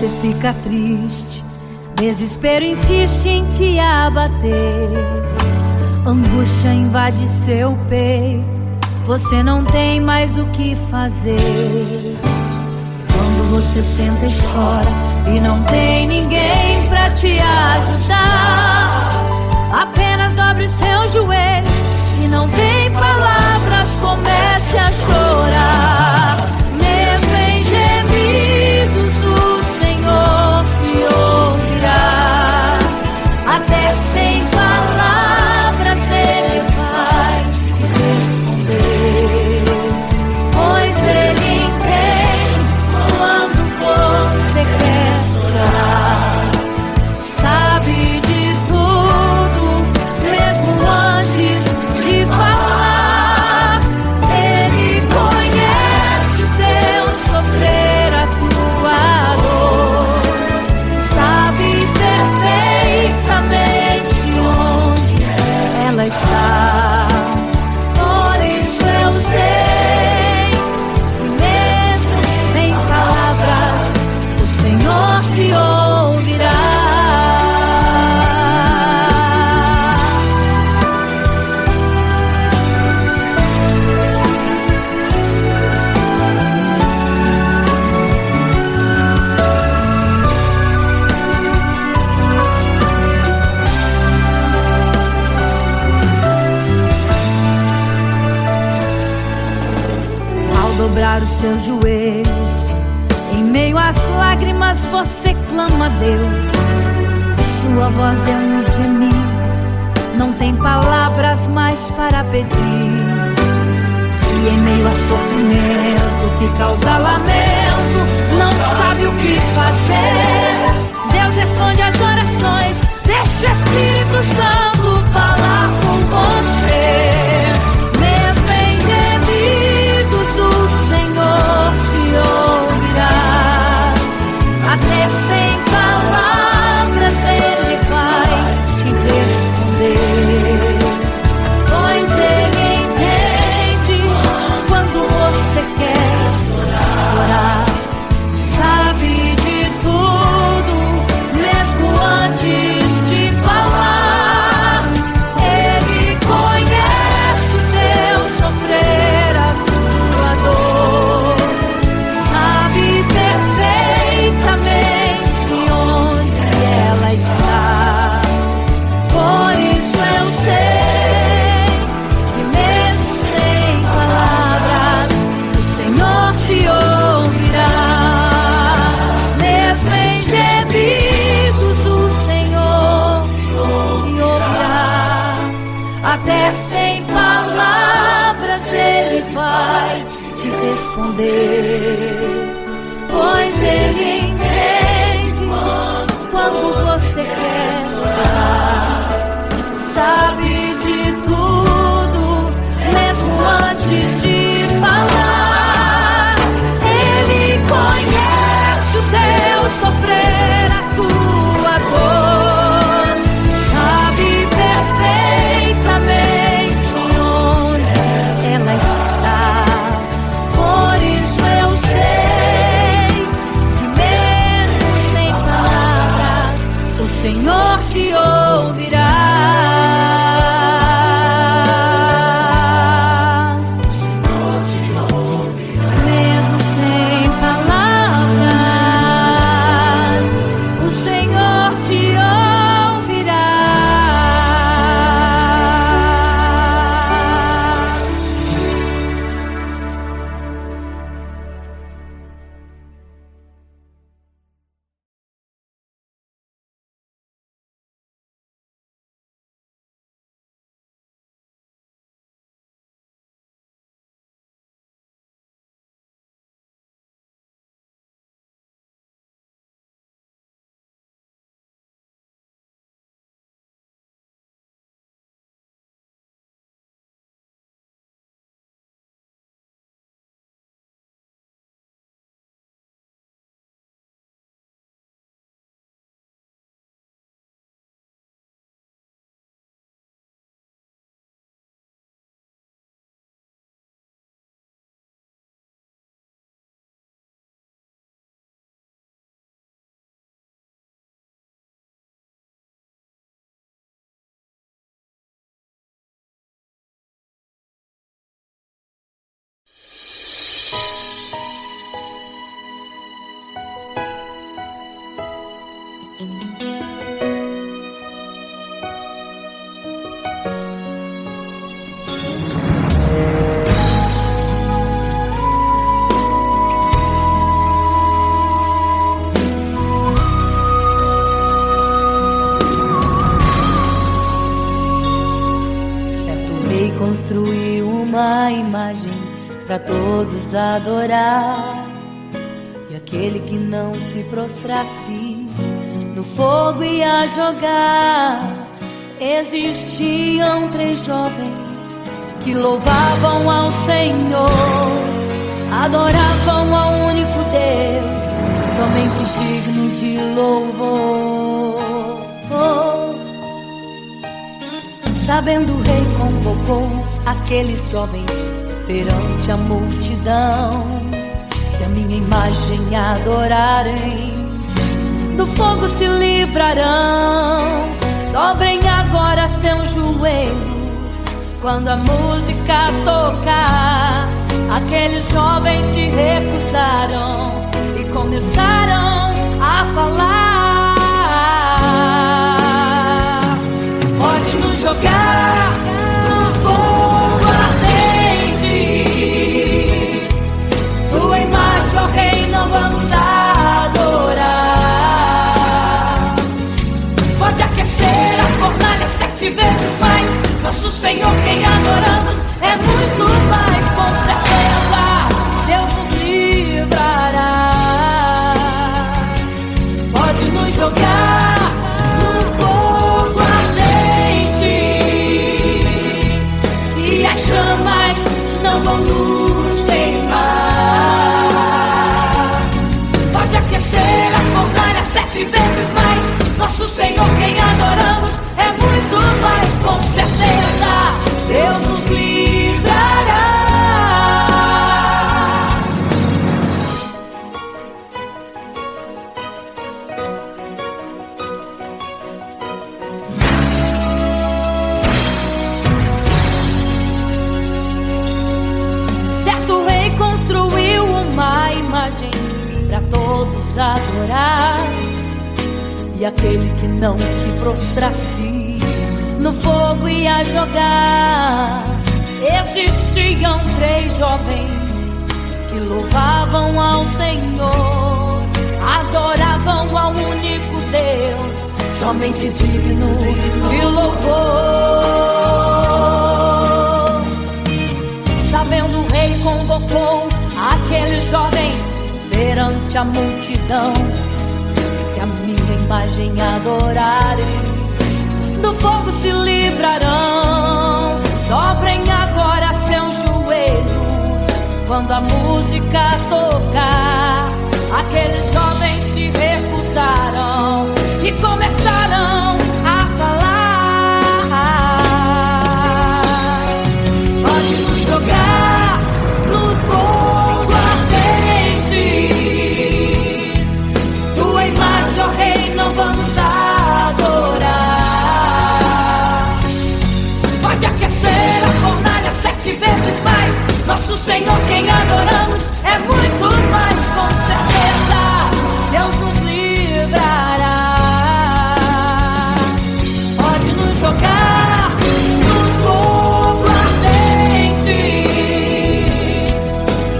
você fica triste, desespero insiste em te abater, angústia invade seu peito, você não tem mais o que fazer. Quando você senta e chora e não tem ninguém pra te ajudar, apenas dobre os seus joelhos. Se não tem palavras, comece a chorar. Mesmo em gemidos, o Senhor te ouvirá. Até sem palavras Ele vai te responder, pois Ele entende quando você quer chorar. Sabe de tudo, mesmo antes de falar. Ele conhece o teu sofrer, a tua dor. Sabe perfeitamente onde ela está. Por isso eu sei que mesmo sem palavras o Senhor te ouvirá. Ao dobrar os seus joelhos, em meio às lágrimas você clama a Deus. Sua voz é um gemido, não tem palavras mais para pedir. E em meio a sofrimento que causa lamento, não sabe o que fazer. Deus responde às orações, deixa o Espírito Santo falar com você. Mesmo em gemidos o Senhor te ouvirá. Até sem palavras Ele vai te responder, pois Ele entende quando você quer chorar. Sabe de tudo, mesmo antes de falar. Ele conhece o teu sofrer, a tua dor. Sabe perfeitamente onde ela está. Por isso eu sei que mesmo sem palavras o Senhor te ouvirá. Mesmo em gemidos o Senhor te ouvirá. Até sem palavras Ele vai te responder, pois Ele entende quando você quer chorar. Sabe de tudo, mesmo antes de falar. Ele conhece o teu sofrer, a tua dor. Sabe perfeitamente onde ela está. Por isso eu sei imagem para todos adorar. E aquele que não se prostrasse no fogo ia jogar. Existiam 3 jovens que louvavam ao Senhor, adoravam ao único Deus, somente digno de louvor. Sabendo o rei convocou aqueles jovens perante a multidão. Se a minha imagem adorarem, do fogo se livrarão. Dobrem agora seus joelhos quando a música tocar. Aqueles jovens se recusaram e começaram a falar. Pode nos jogar no fogo ardente, tua imagem, ó Rei, não vamos adorar. Pode aquecer a fornalha 7 vezes mais. Nosso Senhor, quem adoramos, é muito mais. Com certeza Deus nos livrará. Pode nos jogar no fogo ardente e as chamas não vão nos queimar. Pode aquecer a fornalha 7 vezes mais. Nosso Senhor, quem adoramos, é muito mais. Com certeza Deus nos livrará. Certo rei construiu uma imagem para todos adorar. E aquele que não se prostrasse no fogo ia jogar. Existiam 3 jovens que louvavam ao Senhor, adoravam ao único Deus, somente digno de louvor. Sabendo o rei convocou aqueles jovens perante a multidão. Se a minha imagem adorarem, do fogo se livrarão. Dobrem agora seus joelhos quando a música tocar. Aqueles jovens se recusaram e começaram a falar. Pode nos jogar no fogo ardente, tua imagem, ó Rei, não vamos adorar. Pode aquecer a fornalha 7 vezes mais. Nosso Senhor, quem adoramos, é muito mais. Com certeza Deus nos livrará. Pode nos jogar no fogo ardente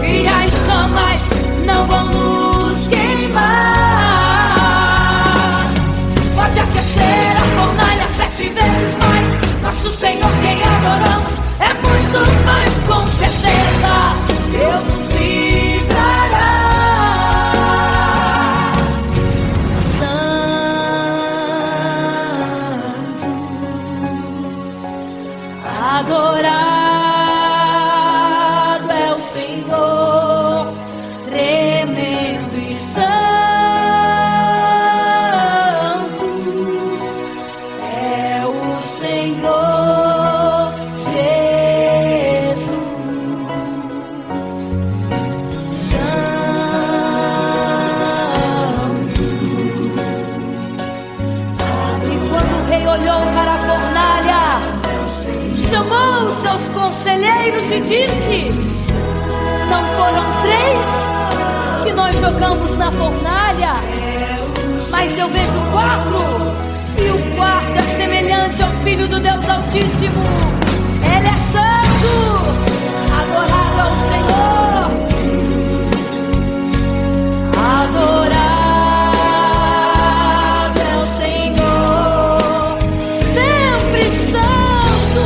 e as chamas não vão nos queimar. Pode aquecer a fornalha 7 vezes mais. Nosso Senhor, quem adoramos, é muito mais. Com certeza Deus nos livrará. Santo, adorado é o Senhor, tremendo e santo é o Senhor Jesus. Santo. E quando o rei olhou para a fornalha, chamou os seus conselheiros e disse: não foram 3 que nós jogamos na fornalha, mas eu vejo 4, e o 4 é semelhante ao Filho do Deus Altíssimo. Ele é santo, adorado ao Senhor, adorado é o Senhor, sempre santo.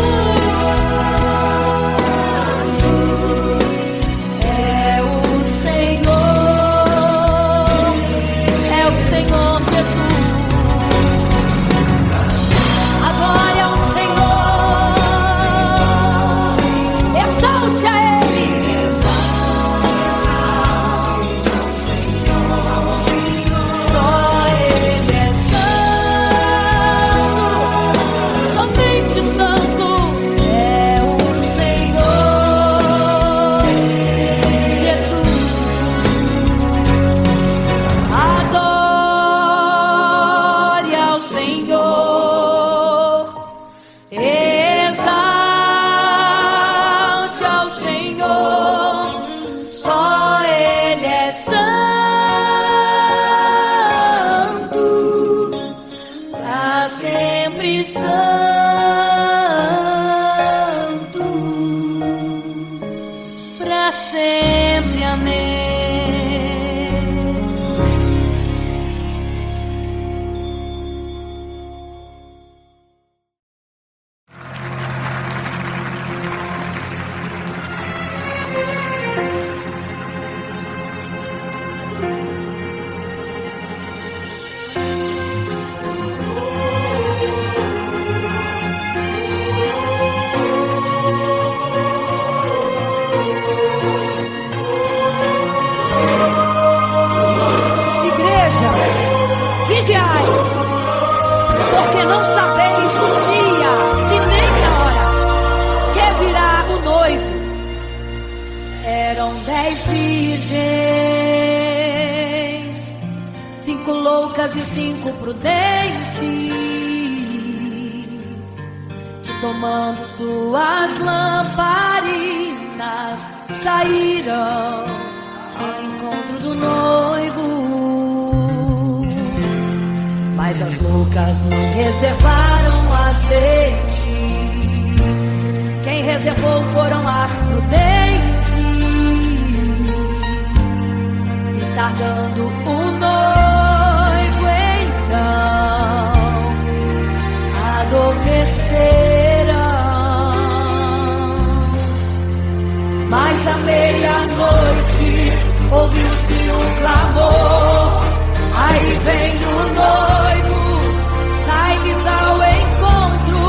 virgens, 5 loucas e 5 prudentes, que tomando suas lamparinas saíram ao encontro do noivo. Mas as loucas não reservaram azeite, quem reservou foram as prudentes. E tardando o noivo então adormeceram. Mas à meia-noite ouviu-se um clamor, aí vem o noivo, sai-lhes ao encontro.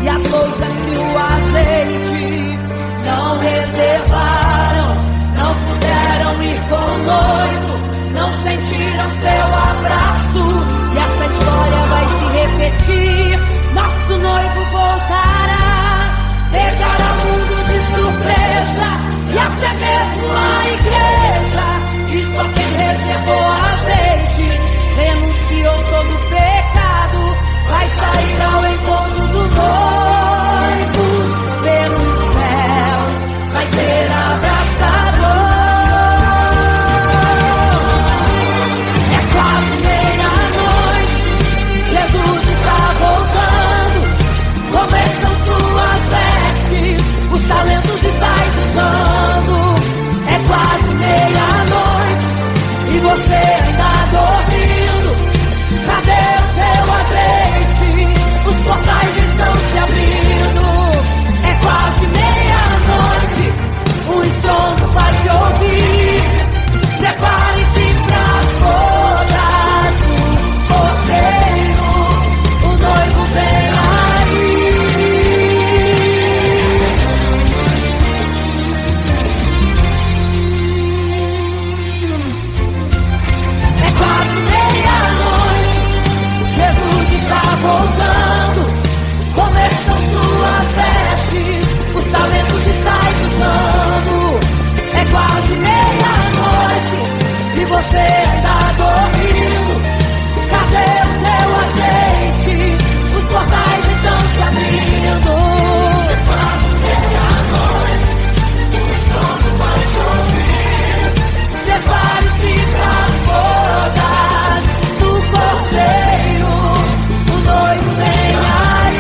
E as loucas que o azeite não reservaram, não puderam ir com o noivo, não sentiram seu abraço. E essa história vai se repetir, nosso noivo voltará, pegará o mundo de surpresa, e até mesmo a igreja. E só quem reservou azeite, renunciou todo pecado, vai sair ao encontro do noivo pelos céus, vai ser abraçador. É quase meia-noite, Jesus está voltando, como estão suas vestes, os talentos estáis usando. É quase meia-noite e você ainda dormindo, cadê o teu azeite? Os portais estão se abrindo. É quase meia-noite, o estrondo vai se ouvir. Prepare-se pras bodas do cordeiro, o noivo vem aí. É quase meia-noite, Jesus está voltando, começam suas vestes, os talentos estáis usando. É quase meia-noite e você ainda dormindo, cadê o teu azeite? Os portais estão se abrindo. É quase meia-noite, o estrondo vai se ouvir. Prepare-se pras bodas do cordeiro, o noivo vem aí.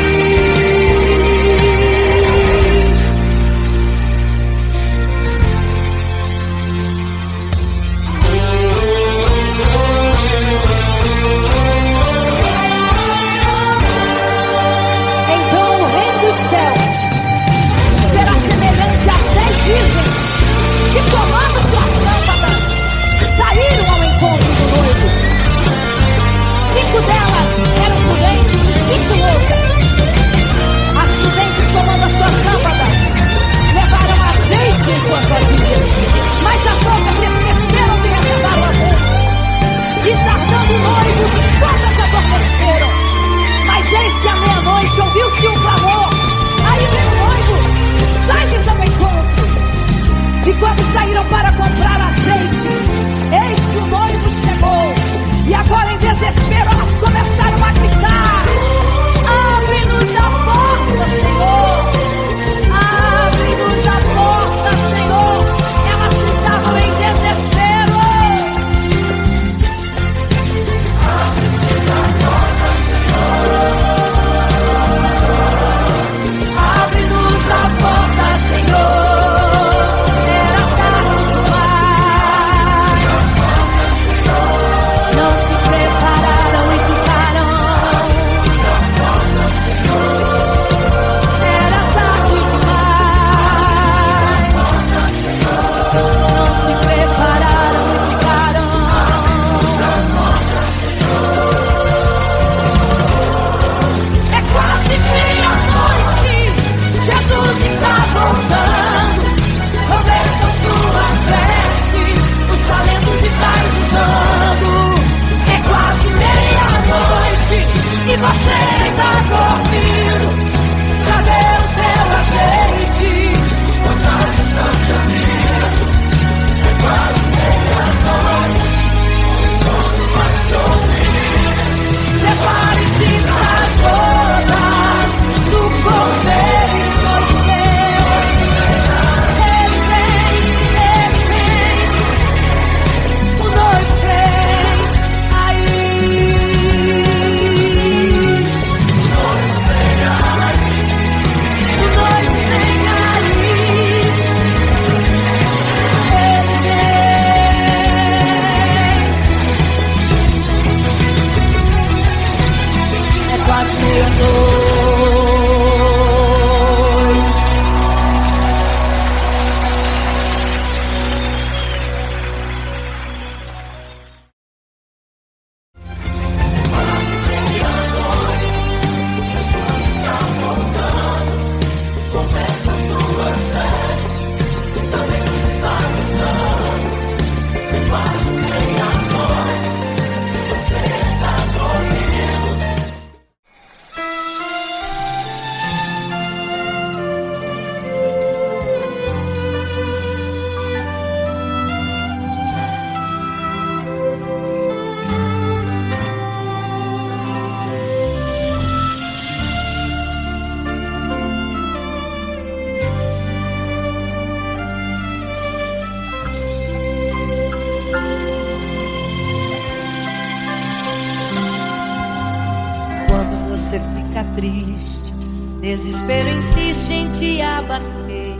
você fica triste, desespero insiste em te abater,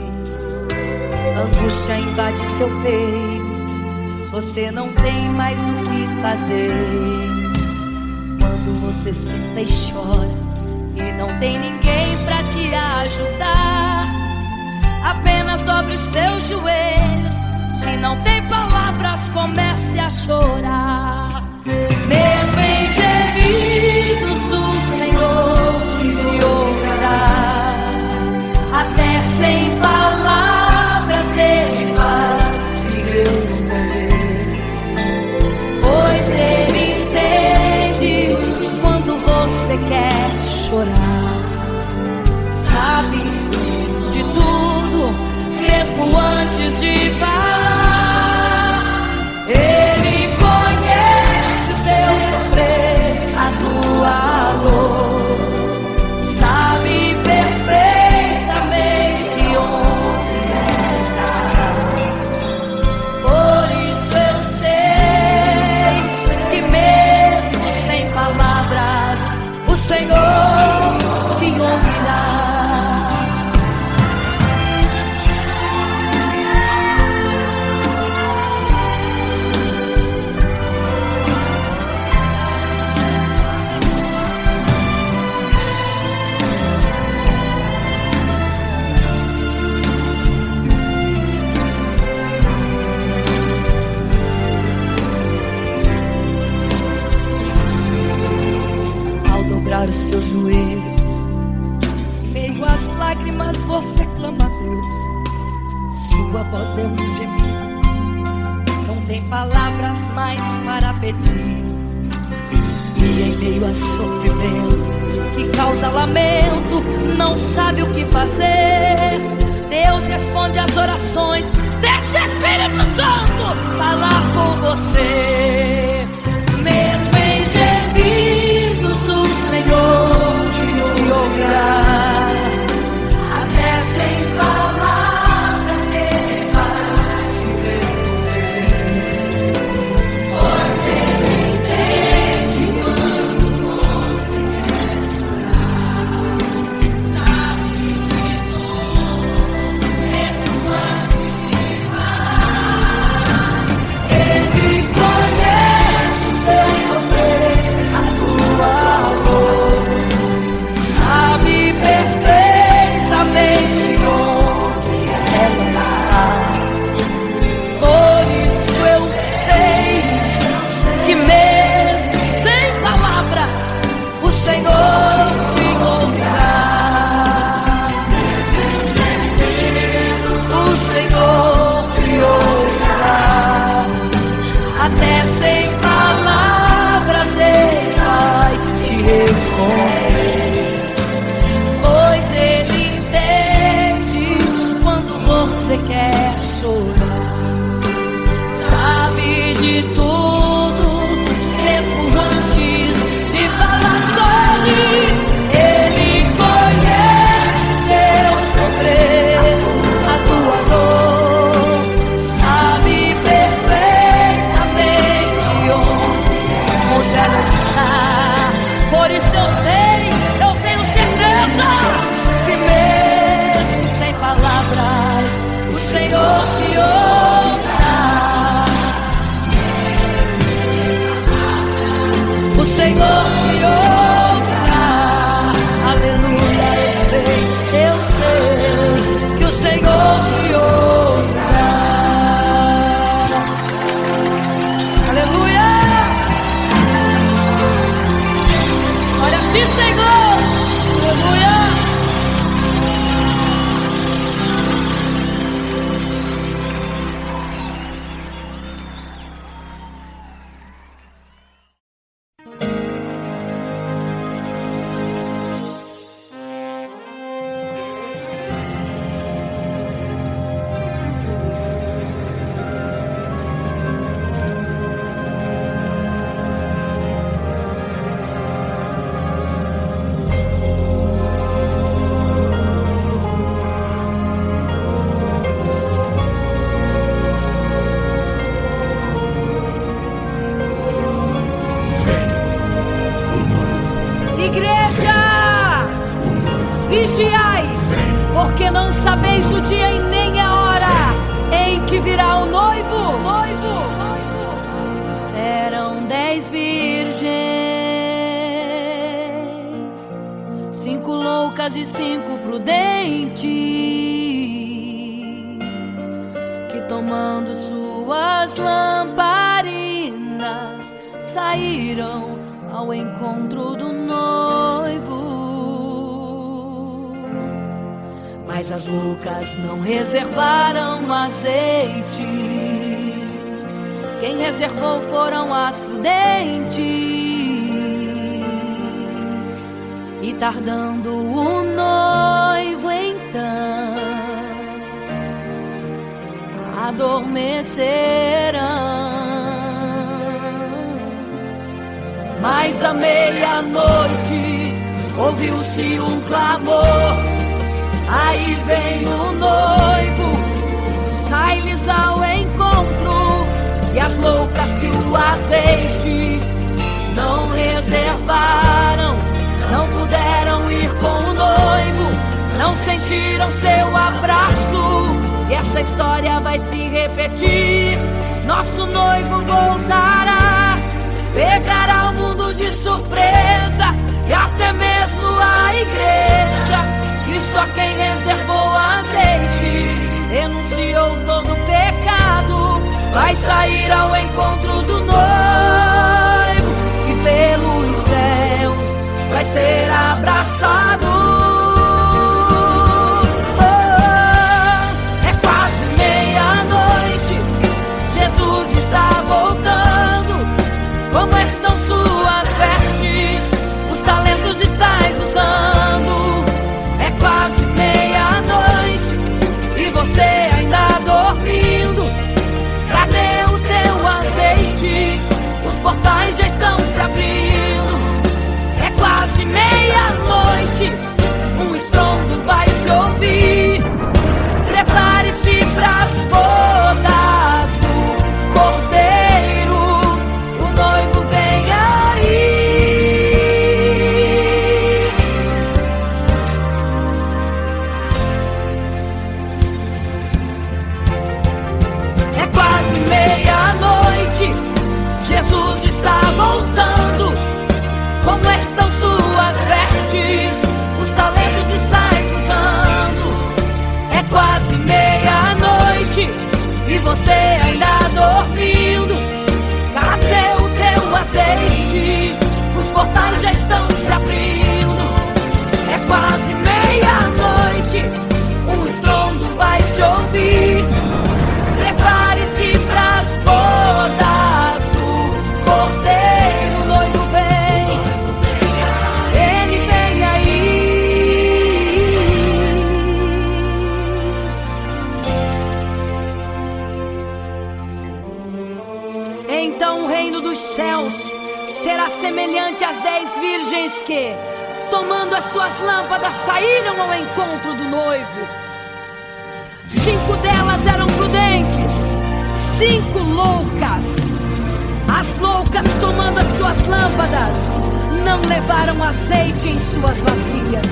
angústia invade seu peito, você não tem mais o que fazer. Quando você senta e chora e não tem ninguém pra te ajudar, apenas dobre os seus joelhos. Se não tem palavras, comece a chorar. Mesmo em gemidos, o Senhor te ouvirá. Até sem palavras Ele vai te responder, pois Ele entende quando você quer chorar. Sabe de tudo, mesmo antes de falar. Ele conhece teu sofrer, a tua dor, sabe perfeitamente onde está. Por isso eu sei que mesmo sem palavras o Senhor te ouvirá. Os seus joelhos, em meio às lágrimas você clama a Deus. Sua voz é um gemido, não tem palavras mais para pedir. E em meio a sofrimento que causa lamento, não sabe o que fazer. Deus responde às orações, deixa o Espírito Santo falar com você. Mesmo em gemidos o Senhor te ouvirá. Até sem palavras Ele vai te responder, pois Ele entende quando você quer chorar. Sabe de tudo, mesmo antes de falar. Ele conhece teu sofrer, a tua dor, sabe perfeitamente onde ela está. Por isso eu sei que mesmo sem palavras o Senhor te ouvirá. O Senhor te ouvirá. Até sem palavras Ele vai te responder, pois Ele entende quando você quer chorar. Sabe de tudo, mesmo antes de falar sobre. Ele conhece teu sofrer, a tua dor, sabe perfeitamente onde ela está. Por isso eu sei, eu tenho certeza que mesmo sem palavras o Senhor te ouvirá. O Senhor te ouvirá. Aleluia, eu sei que o Senhor te ouvirá. Aleluia. Olha a ti, Senhor. Aleluia. Vigiai, porque não sabeis o dia e nem a hora em que virá o noivo. Eram 10 virgens, 5 loucas e 5 prudentes, que tomando suas lamparinas saíram ao encontro do noivo. Mas as loucas não reservaram azeite. Quem reservou foram as prudentes. E tardando o noivo então, adormecerão. Mas à meia-noite ouviu-se um clamor. Aí vem o noivo, sai-lhes ao encontro. E as loucas que o azeite não reservaram, não puderam ir com o noivo, não sentiram seu abraço. E essa história vai se repetir. Nosso noivo voltará, pegará o mundo de surpresa, e até mesmo a igreja. E só quem reservou azeite, renunciou todo pecado, vai sair ao encontro do noivo, e pelos céus vai ser abraçado. É quase meia-noite, Jesus está voltando. Como estão suas vestes? Os talentos estais usando. É quase meia-noite e você ainda dormindo. Cadê o teu azeite? Os portais já estão se abrindo. É quase meia-noite, um estrondo vai se ouvir. Prepare-se pras bodas do Cordeiro, o noivo vem aí. Meia-noite, Jesus está voltando. Como estão suas vestes? Os talentos estais usando. É quase meia-noite e você ainda dormindo. Cadê o teu azeite? Os portais já estão se abrindo. É quase meia-noite, um estrondo vai se ouvir. Prepare-se pras bodas do Cordeiro, o noivo vem, ele vem aí. Então o reino dos céus será semelhante às 10 virgens que, tomando as suas lâmpadas, saíram ao encontro do noivo. 5 delas eram prudentes, 5 loucas. As loucas, tomando as suas lâmpadas, não levaram azeite em suas vasilhas.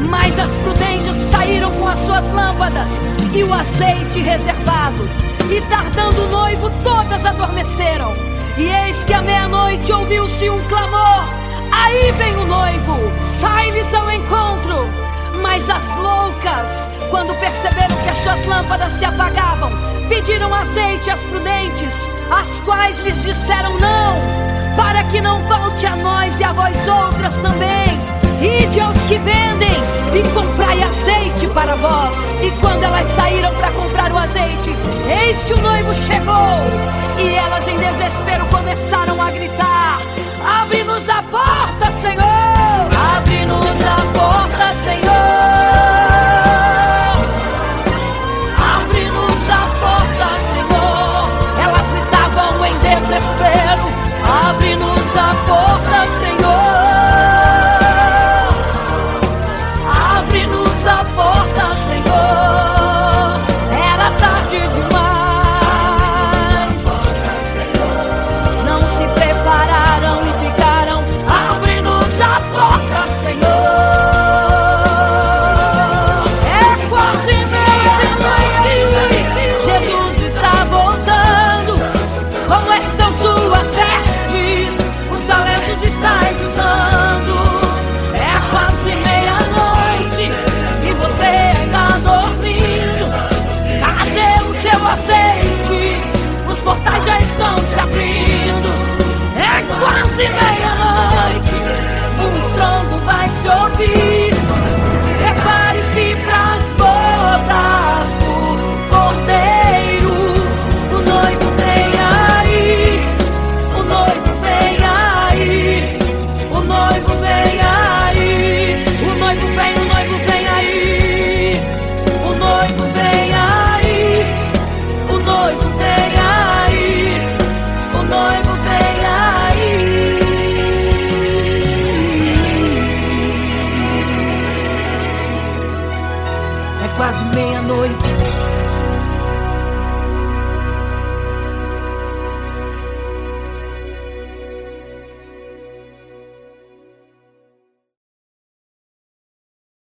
Mas as prudentes saíram com as suas lâmpadas e o azeite reservado. E tardando o noivo, todas adormeceram. E eis que à meia-noite ouviu-se um clamor. Aí vem o noivo, sai-lhes ao encontro. Mas as loucas, quando perceberam que as suas lâmpadas se apagavam, pediram azeite às prudentes, as quais lhes disseram não, para que não falte a nós e a vós outras também. Ide aos que vendem e comprai azeite para vós. E quando elas saíram para comprar o azeite, eis que o noivo chegou. E elas em desespero começaram a gritar: abre-nos a porta, Senhor! Abre-nos a porta, Senhor! Abre-nos a porta, Senhor! Elas gritavam em desespero: abre-nos a porta, Senhor! Abre-nos a porta, Senhor! Era tarde demais. Não se prepararam e ficaram: abre-nos a porta, Senhor!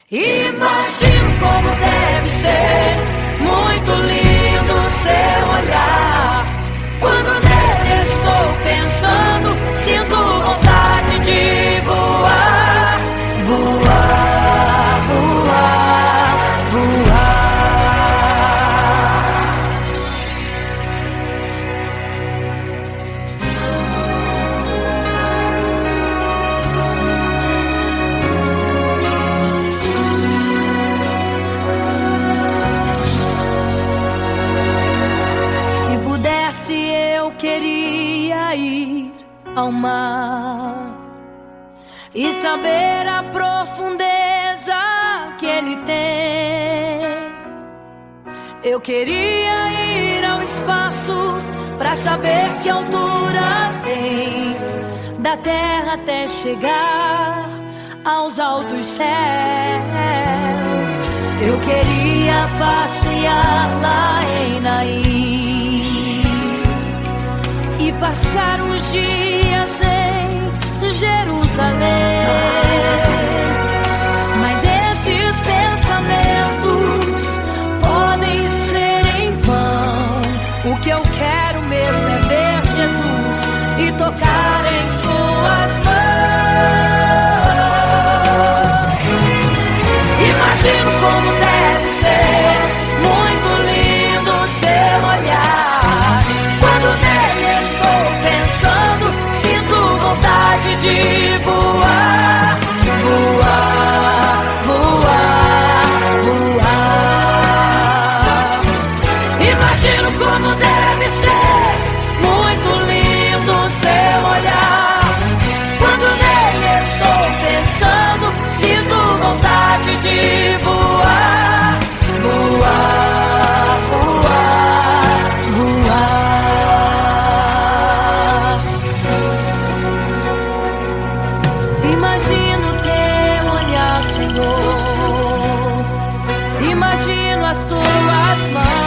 Imagino como deve ser muito lindo seu olhar. Quando nele estou pensando, sinto vontade de voar, voar, voar, voar. Se pudesse, eu queria ir ao mar e saber a profundeza que ele tem. Eu queria ir ao espaço pra saber que altura tem, da terra até chegar aos altos céus. Eu queria passear lá em Naim e passar uns dias em Jerusalém. Mas esses pensamentos podem ser em vão. O que eu quero mesmo é ver Jesus e tocar em suas mãos. Imagino como deve ser muito lindo seu olhar. Quando nele estou pensando, sinto vontade de voar, voar, voar, voar. Imagino como deve ser muito lindo seu olhar. Quando nele estou pensando, sinto vontade de voar, voar, voar, voar. Imagino teu olhar, Senhor. Imagino as tuas mãos.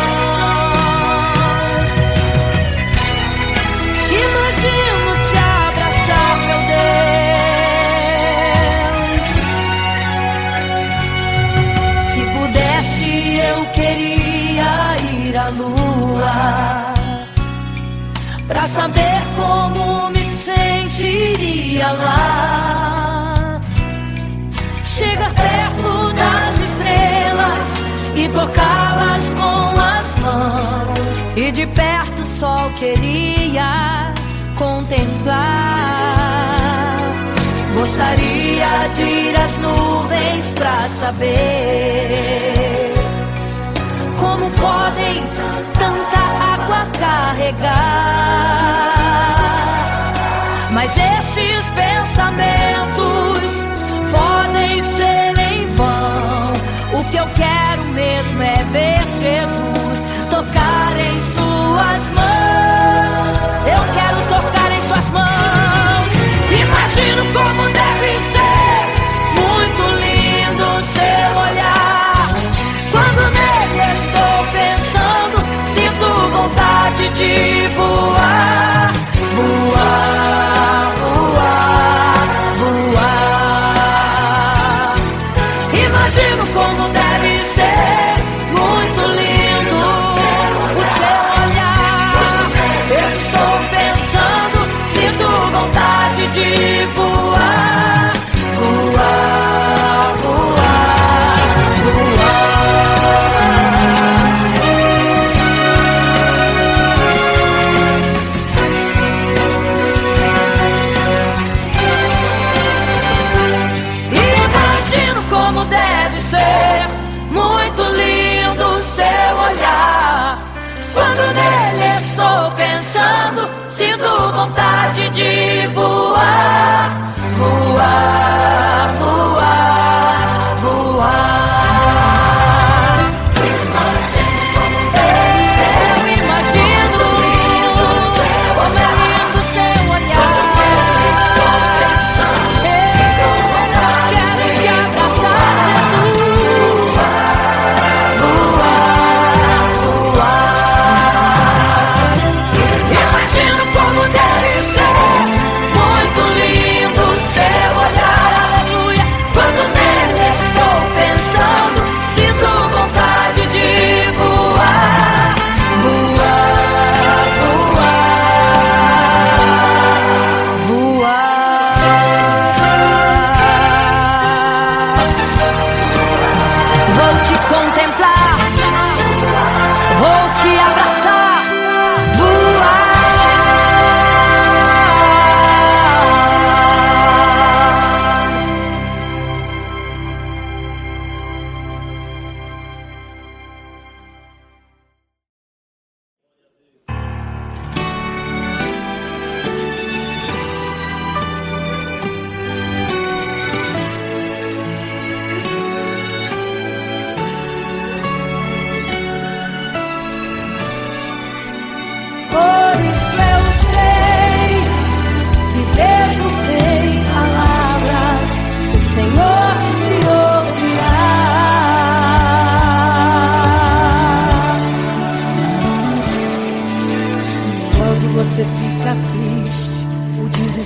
Imagino te abraçar, meu Deus. Se pudesse, eu queria ir à lua pra saber como me sentiria lá. Chegar perto das estrelas e tocá-las com as mãos, e de perto só queria contemplar. Gostaria de ir às nuvens pra saber como podem tanta água carregar. Mas esses pensamentos podem ser em vão. O que eu quero mesmo é ver Jesus tocar em suas mãos. Eu quero tocar em suas mãos. Imagino como deve ser muito lindo seu olhar. Quando nele estou pensando, sinto vontade de voar, voar, voar, voar. Imagino como deve ser muito lindo o seu olhar. Estou pensando, sinto vontade de voar, voar, voar, voar. Imagino como deve ser muito lindo o seu olhar. Quando nele estou pensando, sinto vontade de voar, voar, voar, voar. Eu imagino como é lindo o seu olhar. Eu quero te abraçar, Jesus. Voar, voar. Imagino como deve ser muito lindo seu olhar.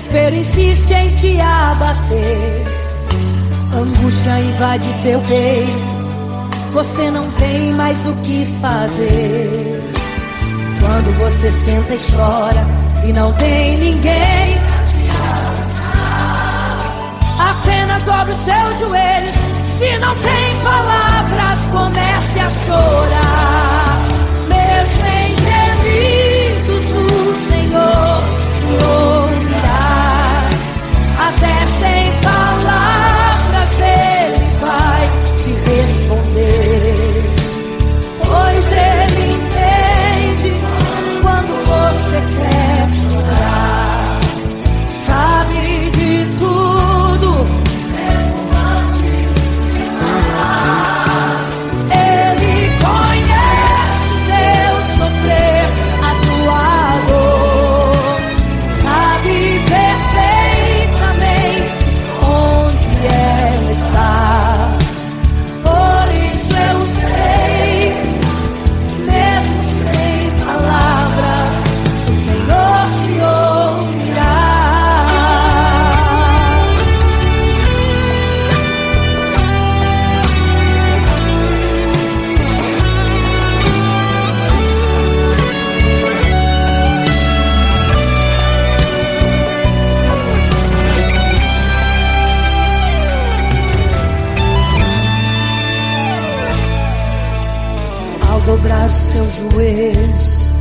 desespero insiste em te abater, angústia invade seu peito, você não tem mais o que fazer. Quando você senta e chora e não tem ninguém, apenas dobre os seus joelhos. Se não tem palavras, comece a chorar. Mesmo em gemidos, o Senhor te ouvirá. Até sem palavras Ele vai te responder, pois Ele entende quando você quer chorar. Sabe de tudo, mesmo antes de falar. Ele conhece o teu sofrer, a tua dor. Sabe perfeitamente onde ela está. Por isso eu sei, mesmo sem palavras, o Senhor te ouvirá. Ao dobrar os seus joelhos,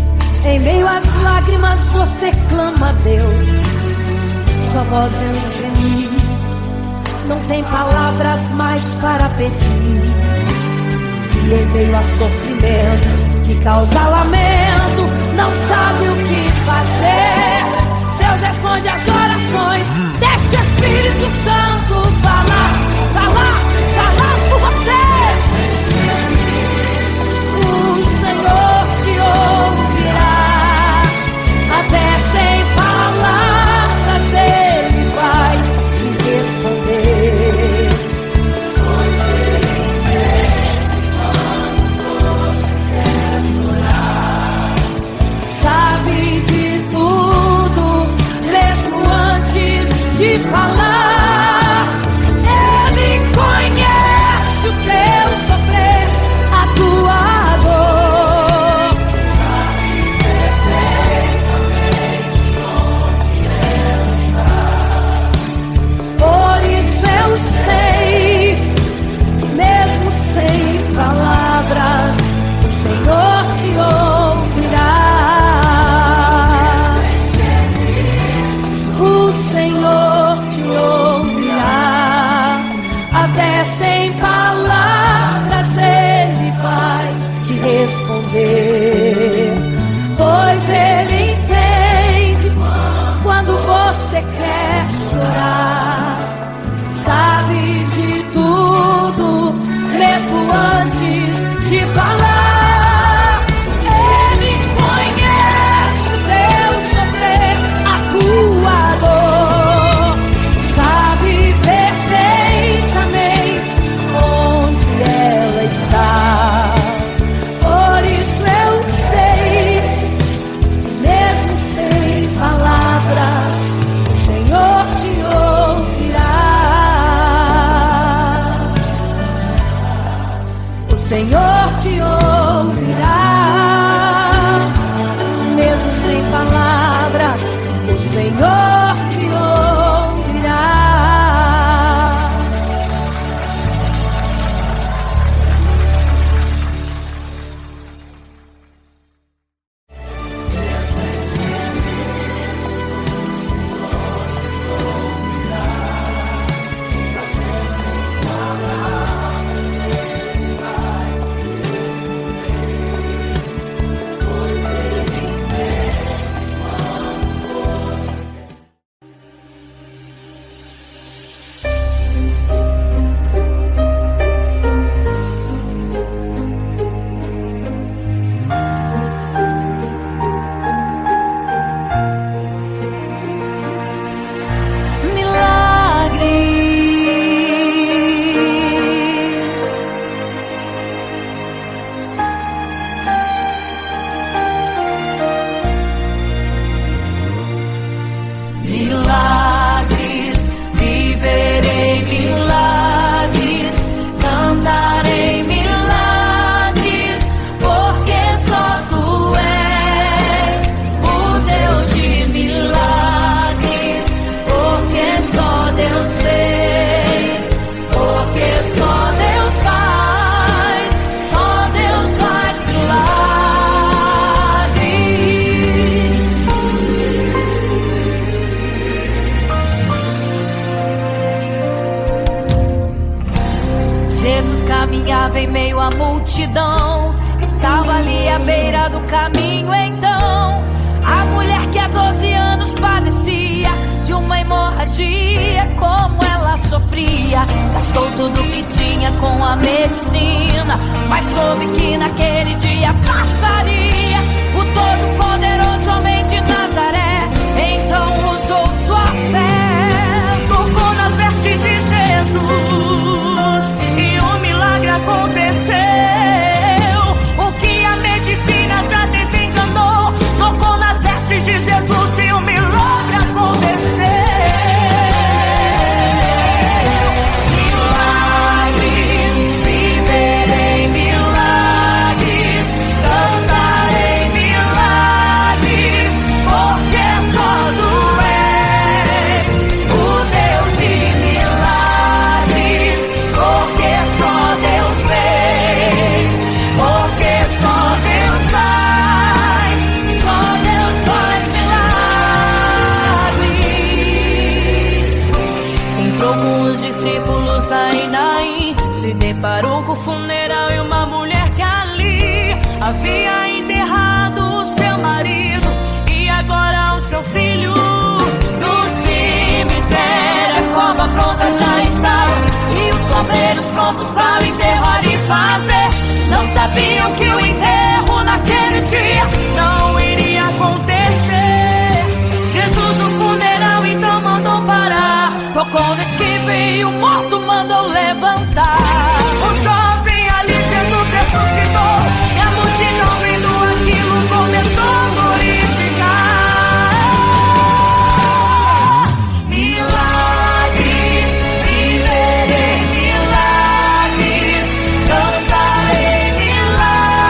em meio às lágrimas você clama a Deus. Sua voz é um gemido, não tem palavras mais para pedir. E em meio a sofrimento que causa lamento, não sabe o que fazer. Deus responde às orações, deixa o Espírito Santo falar, falar, falar por você. O Senhor te ouvirá, até sem palavras Ele vai te responder, pois Ele entende quando você quer chorar. Sabe de tudo, mesmo antes de falar. Ele conhece o teu sofrer, a tua dor. Sabe perfeitamente onde ela está. Por isso eu sei, mesmo sem palavras, o Senhor te ouvirá. O Senhor te ouvirá, até sem palavras Ele vai te responder, pois Ele entende quando você quer chorar. Sabe de tudo, mesmo antes de falar. Ele conhece o teu sofrer, a tua dor. Sabe perfeitamente onde ela está. Por isso eu sei, mesmo sem palavras, o Senhor te ouvirá. O Senhor te ouvirá, mesmo sem palavras, o Senhor te ouvirá. caminhava em meio à multidão. Estava ali à beira do caminho então a mulher que há 12 anos padecia de uma hemorragia. Como ela sofria, gastou tudo que tinha com a medicina, mas soube que naquele dia passaria o todo-poderoso homem de Nazaré. Então usou sua fé, tocou nas vestes de Jesus e um milagre aconteceu. O que a medicina já desencanou, tocou nas vestes de Jesus e um milagre aconteceu. Milagres, viverei milagres, cantarei milagres, porque só tu és o Deus de milagres, porque só Deus fez, porque só Deus faz milagres. Entrou com os discípulos lá em Naim, se deparou com o funeral e uma mulher que ali havia enterrado o seu marido e agora o seu filho. No cemitério a cova pronta já estava e os coveiros prontos para o enterro ali fazer. Não sabiam que o enterro naquele dia não iria acontecer. Jesus no funeral então mandou parar, tocou no esquife e o morto mandou levantar. o jovem ali Jesus ressuscitou e a multidão vendo aquilo começou a glorificar. Milagres, viverei milagres, cantarei milagres,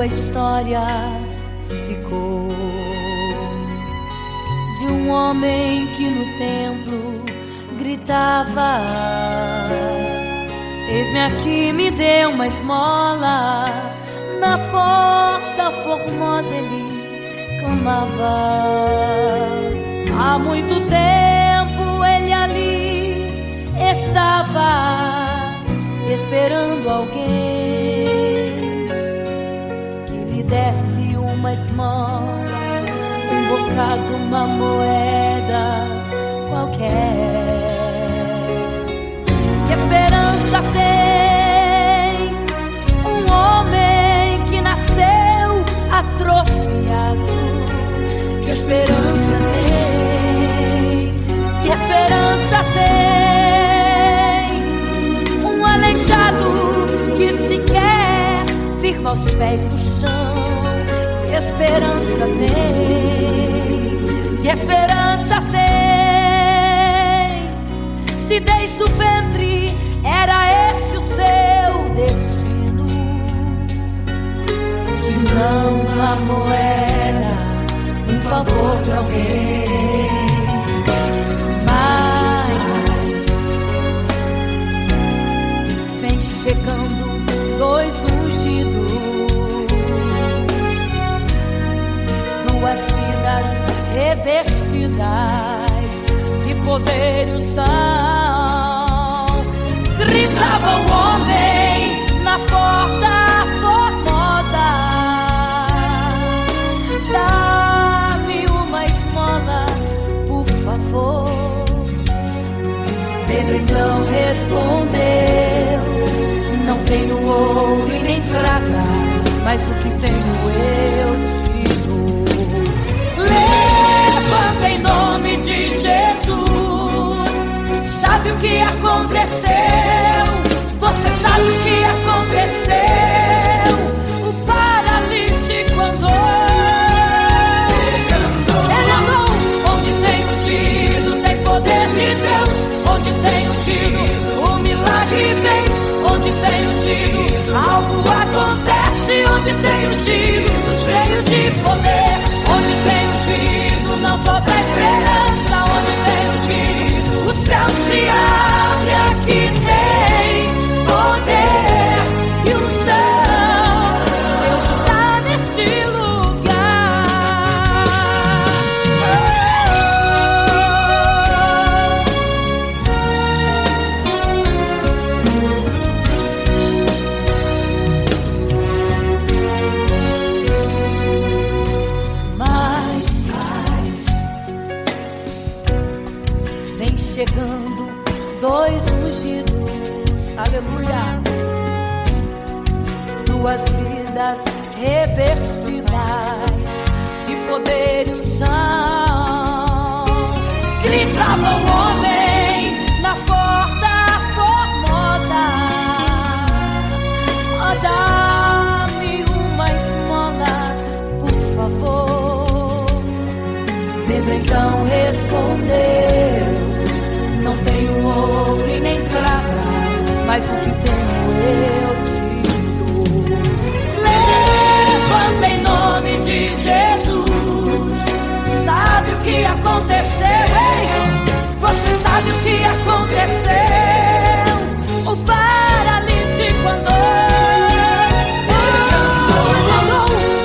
sua história ficou de um homem que no templo gritava: eis-me aqui, me dê uma esmola. Na porta formosa ele clamava. Há muito tempo ele ali estava esperando alguém que lhe desse uma esmola, um bocado, uma moeda qualquer. Que esperança tem um homem que nasceu atrofiado? Que esperança tem? Que esperança tem um aleijado que sequer firma os pés no chão? Que esperança tem? Que esperança tem? Se desde o ventre era esse o seu destino, se não uma moeda, um favor de alguém. Mas vem chegando dois ungidos, duas vidas revestidas de poder e unção. Gritava o homem na porta formosa: dá-me uma esmola, por favor. Pedro então respondeu: não tenho ouro e nem prata, mas o que tenho eu te dou. Levanta em nome de Jesus. Sabe o que aconteceu? Você sabe o que aconteceu? O paralítico andou. Ele andou. Onde tem ungido, tem poder de Deus. Onde tem ungido, o milagre vem. Onde tem ungido, algo acontece. Onde tem ungido, cheio de poder. Onde tem ungido, não falta esperança. Onde tem ungido, o céu se abre. Aqui tem poder e unção. Deus está neste lugar. Mas vem chegando dois ungidos, aleluia, duas vidas revestidas de poder e unção. Gritava o homem na porta formosa: oh, dá-me uma esmola, por favor. Pedro então respondeu: não tenho ouro e nem prata, mas o que tenho eu te dou. Levanta em nome de Jesus. Sabe o que aconteceu? Ei, você sabe o que aconteceu? O paralítico andou.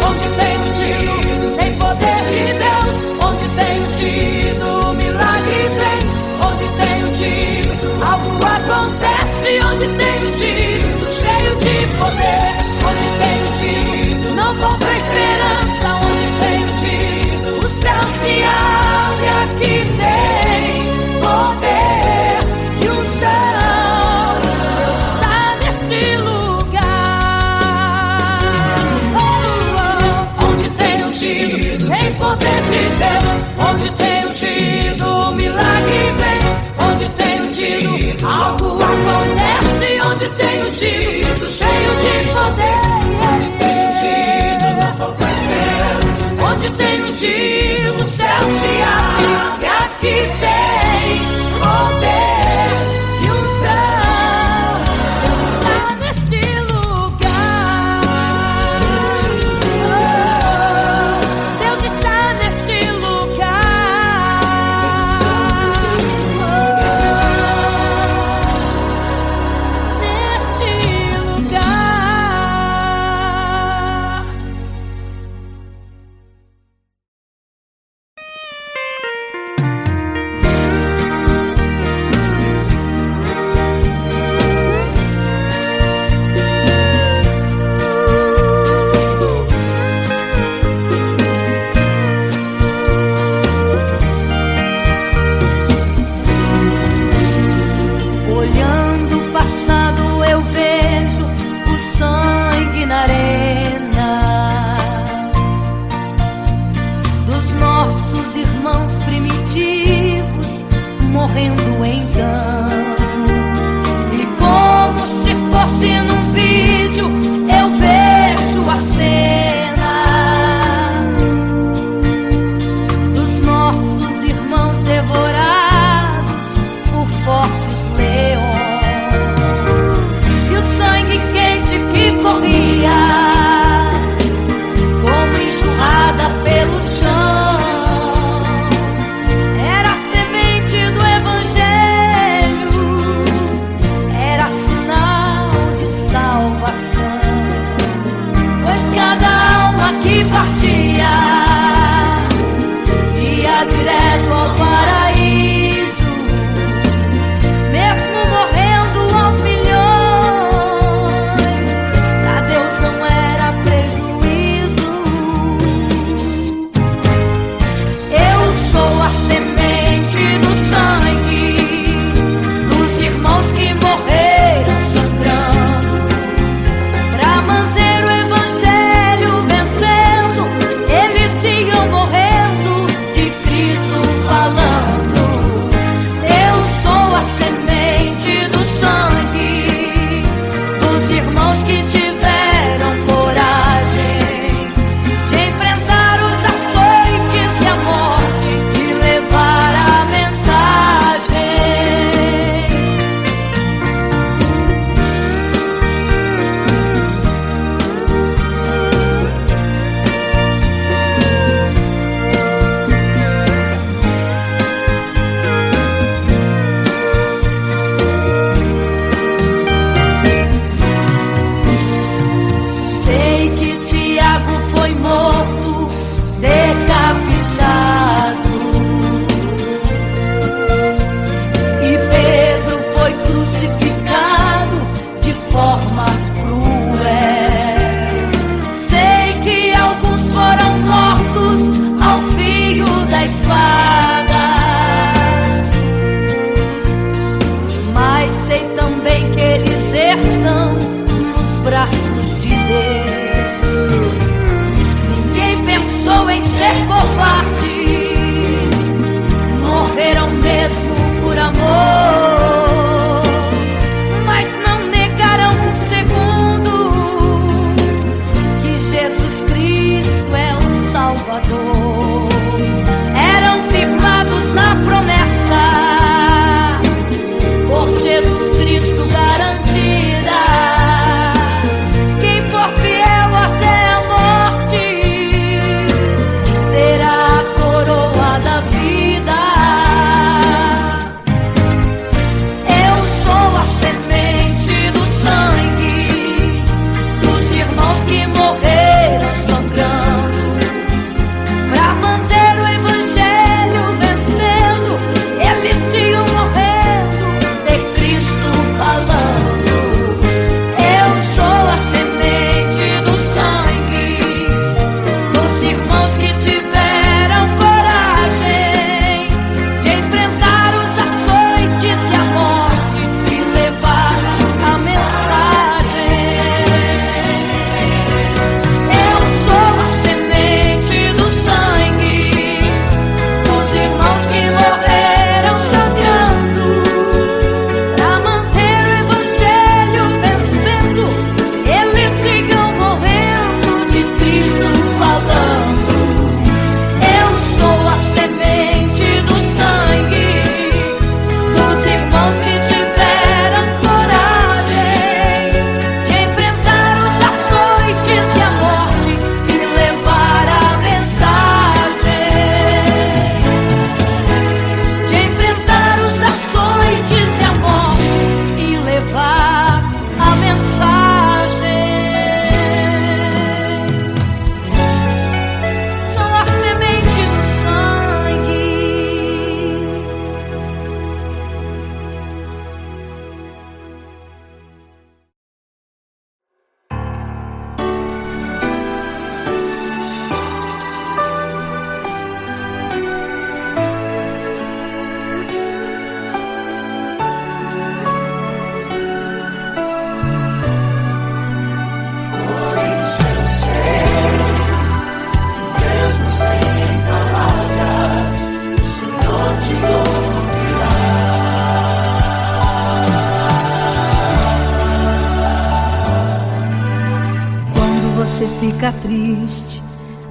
Onde tem ungido, tem poder de Deus. Onde tem ungido, o milagre vem. Onde tem ungido, algo acontece. Onde tem ungido, fica triste,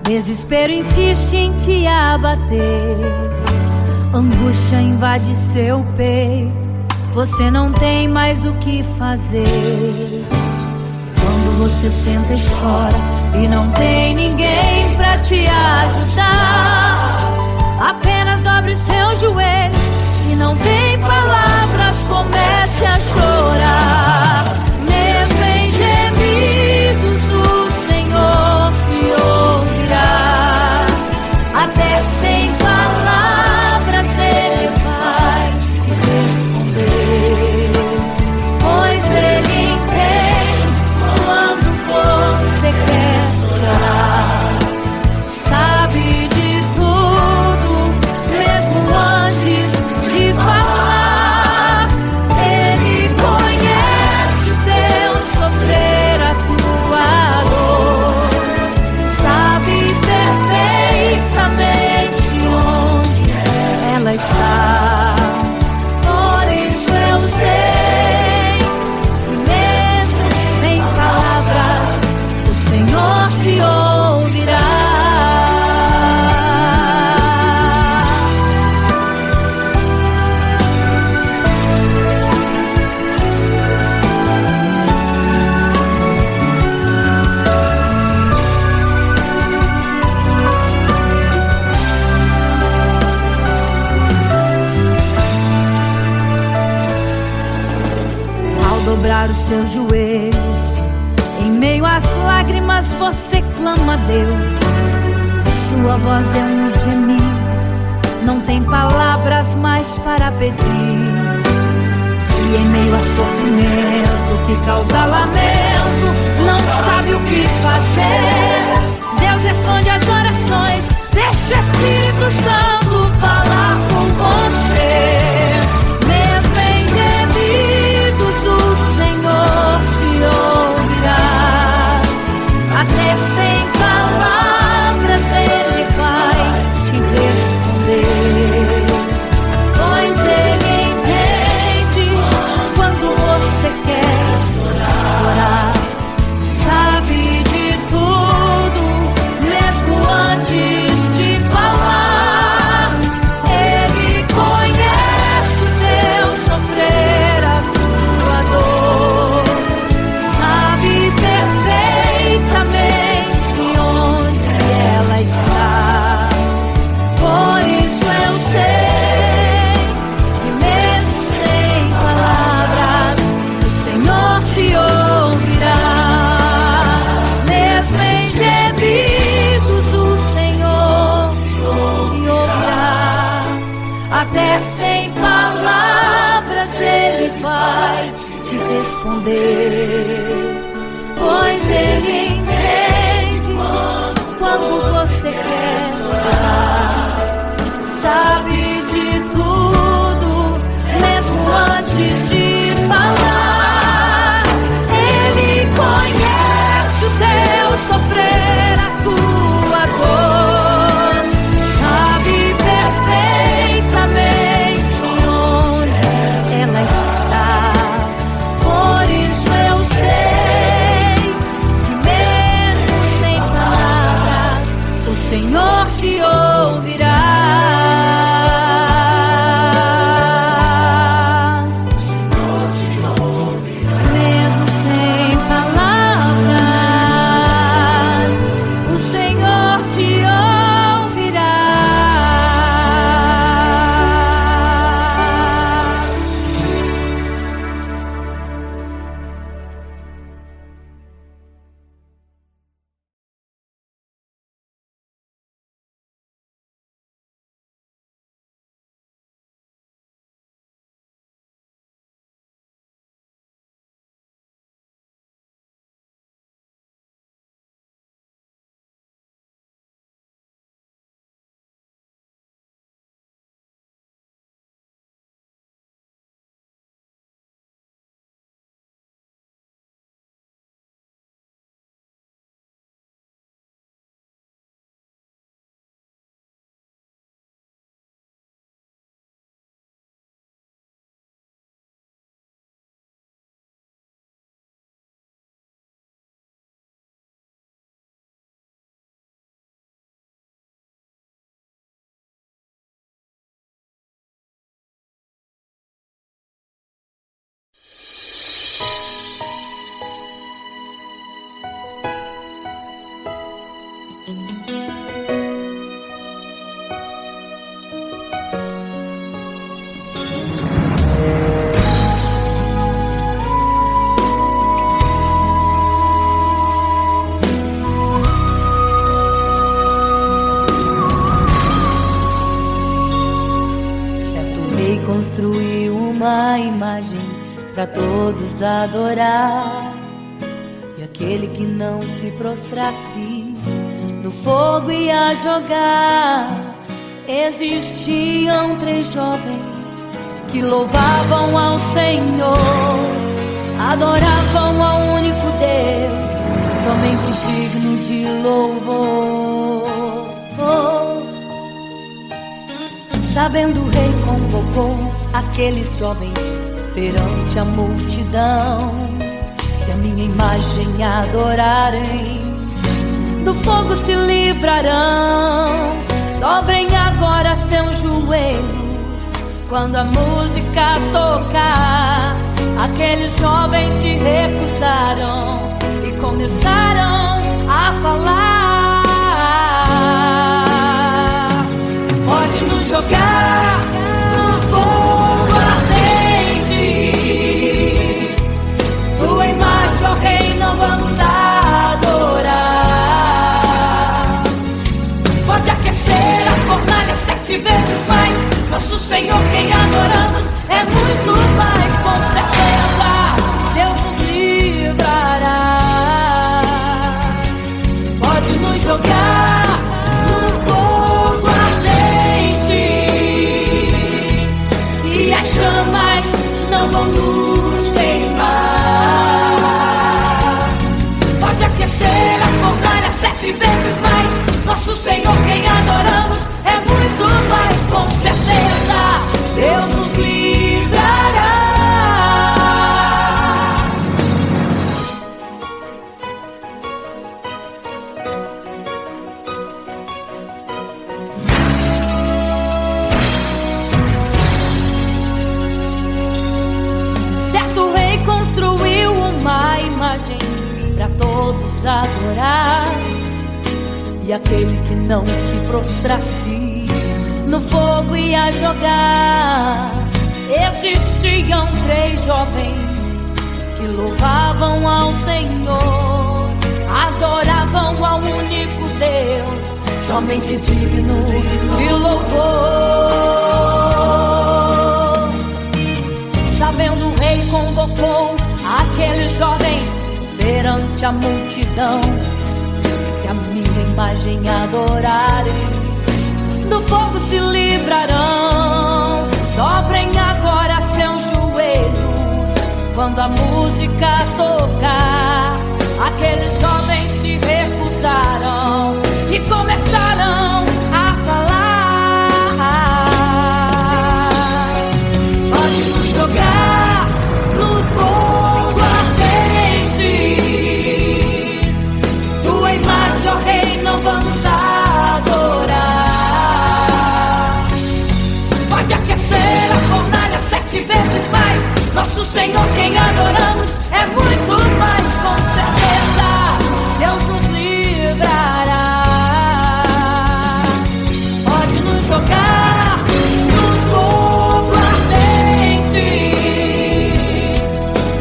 desespero insiste em te abater, angústia invade seu peito, você não tem mais o que fazer. Quando você senta e chora e não tem ninguém pra te ajudar, apenas dobre os seus joelhos. Se não tem palavras, comece a chorar. Mesmo em gemidos, o Senhor te ouvirá. Até sem palavras Ele vai te responder, pois Ele entende quando você quer chorar. Sabe de tudo, mesmo antes de falar. Ele conhece o teu sofrer, a tua dor. Sabe perfeitamente onde ela está. Por isso eu sei que mesmo sem palavras o Senhor te ouvirá. Ao dobrar os seus joelhos, em meio às lágrimas você clama a Deus. Sua voz é um gemido, não tem palavras mais para pedir. E em meio a sofrimento que causa lamento, não sabe o que fazer. Deus responde às orações, deixa o Espírito Santo falar com você. Mesmo em gemidos o Senhor te ouvirá. Até sem palavras Ele vai te responder, pois Ele entende quando você quer chorar. Sabe de tudo, mesmo antes de falar. Ele conhece o teu sofrer, a tua dor. Sabe perfeitamente onde ela está. Por isso eu sei que mesmo sem palavras o Senhor te ouvirá. Mesmo em gemidos o Senhor te ouvirá. Até sem palavras Ele vai te responder, pois Ele entende quando você quer chorar. Sabe de tudo, mesmo antes de falar. Ele conhece o teu sofrer, a tua dor. Sabe perfeitamente onde ela está. Por isso eu sei que imagem para todos adorar. E aquele que não se prostrasse no fogo ia jogar. Existiam 3 jovens que louvavam ao Senhor, adoravam ao único Deus, somente digno de louvor. Sabendo o rei convocou aqueles jovens perante a multidão. Se a minha imagem adorarem, do fogo se livrarão. Dobrem agora seus joelhos quando a música tocar. Aqueles jovens se recusaram e começaram a falar. Pode nos jogar no fogo ardente, tua imagem, ó Rei, não vamos adorar. Pode aquecer a fornalha 7 vezes mais, nosso Senhor quem adoramos é muito mais, com certeza Deus nos livrará. Pode nos jogar no fogo ardente e as chamas não vão nos queimar. Pode aquecer a fornalha 7 vezes mais, nosso Senhor quem adoramos é muito mais, com certeza Deus nos livrará. Certo rei construiu uma imagem para todos adorar. E aquele que não se prostrasse no fogo ia jogar. Existiam 3 jovens que louvavam ao Senhor, adoravam ao único Deus, somente digno de louvor. Sabendo o rei convocou aqueles jovens perante a multidão. Se a minha imagem adorarem, do fogo se livrarão. Dobrem agora seus joelhos quando a música tocar. Aqueles jovens se recusaram e começaram a falar. Pode nos jogar no fogo ardente, tua imagem, ó Rei, não vamos adorar. Pode aquecer a fornalha 7 vezes mais, nosso Senhor quem adoramos é muito mais, com certeza Deus nos livrará. Pode nos jogar no fogo ardente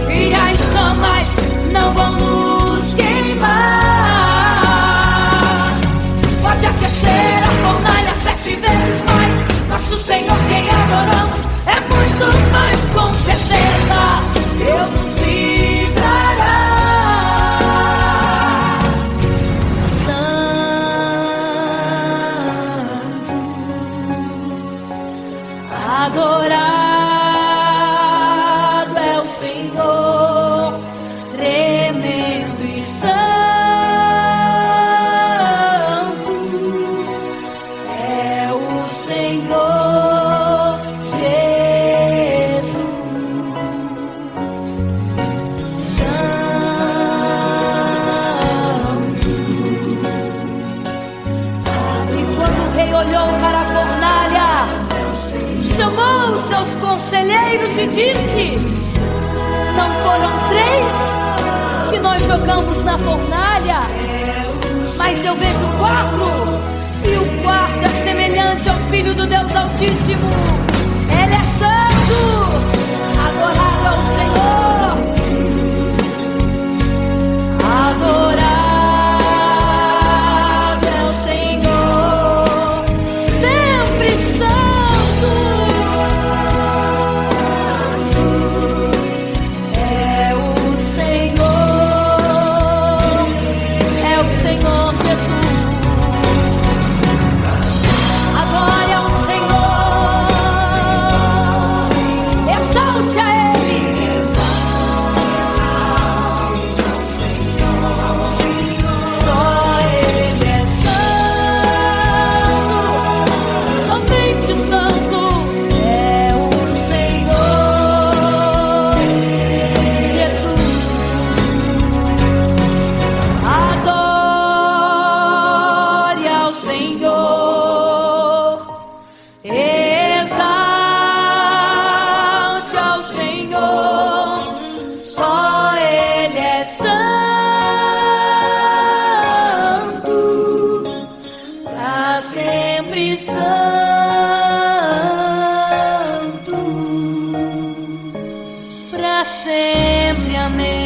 e as chamas não vão nos queimar. Pode aquecer a fornalha 7 vezes mais, nosso Senhor quem adoramos é muito mais, com certeza Deus nos livrará. Adorado é o Senhor, tremendo e santo é o Senhor Jesus. Santo. E quando o rei olhou para a fornalha, chamou os seus conselheiros e disse: não foram 3 que nós jogamos na fornalha, mas eu vejo 4, e o quarto é semelhante ao Filho do Deus Altíssimo. Ele é santo, adorado ao Senhor, adorado é o Senhor, sempre santo. Senhor, só Ele é santo, pra sempre santo, pra sempre, amém.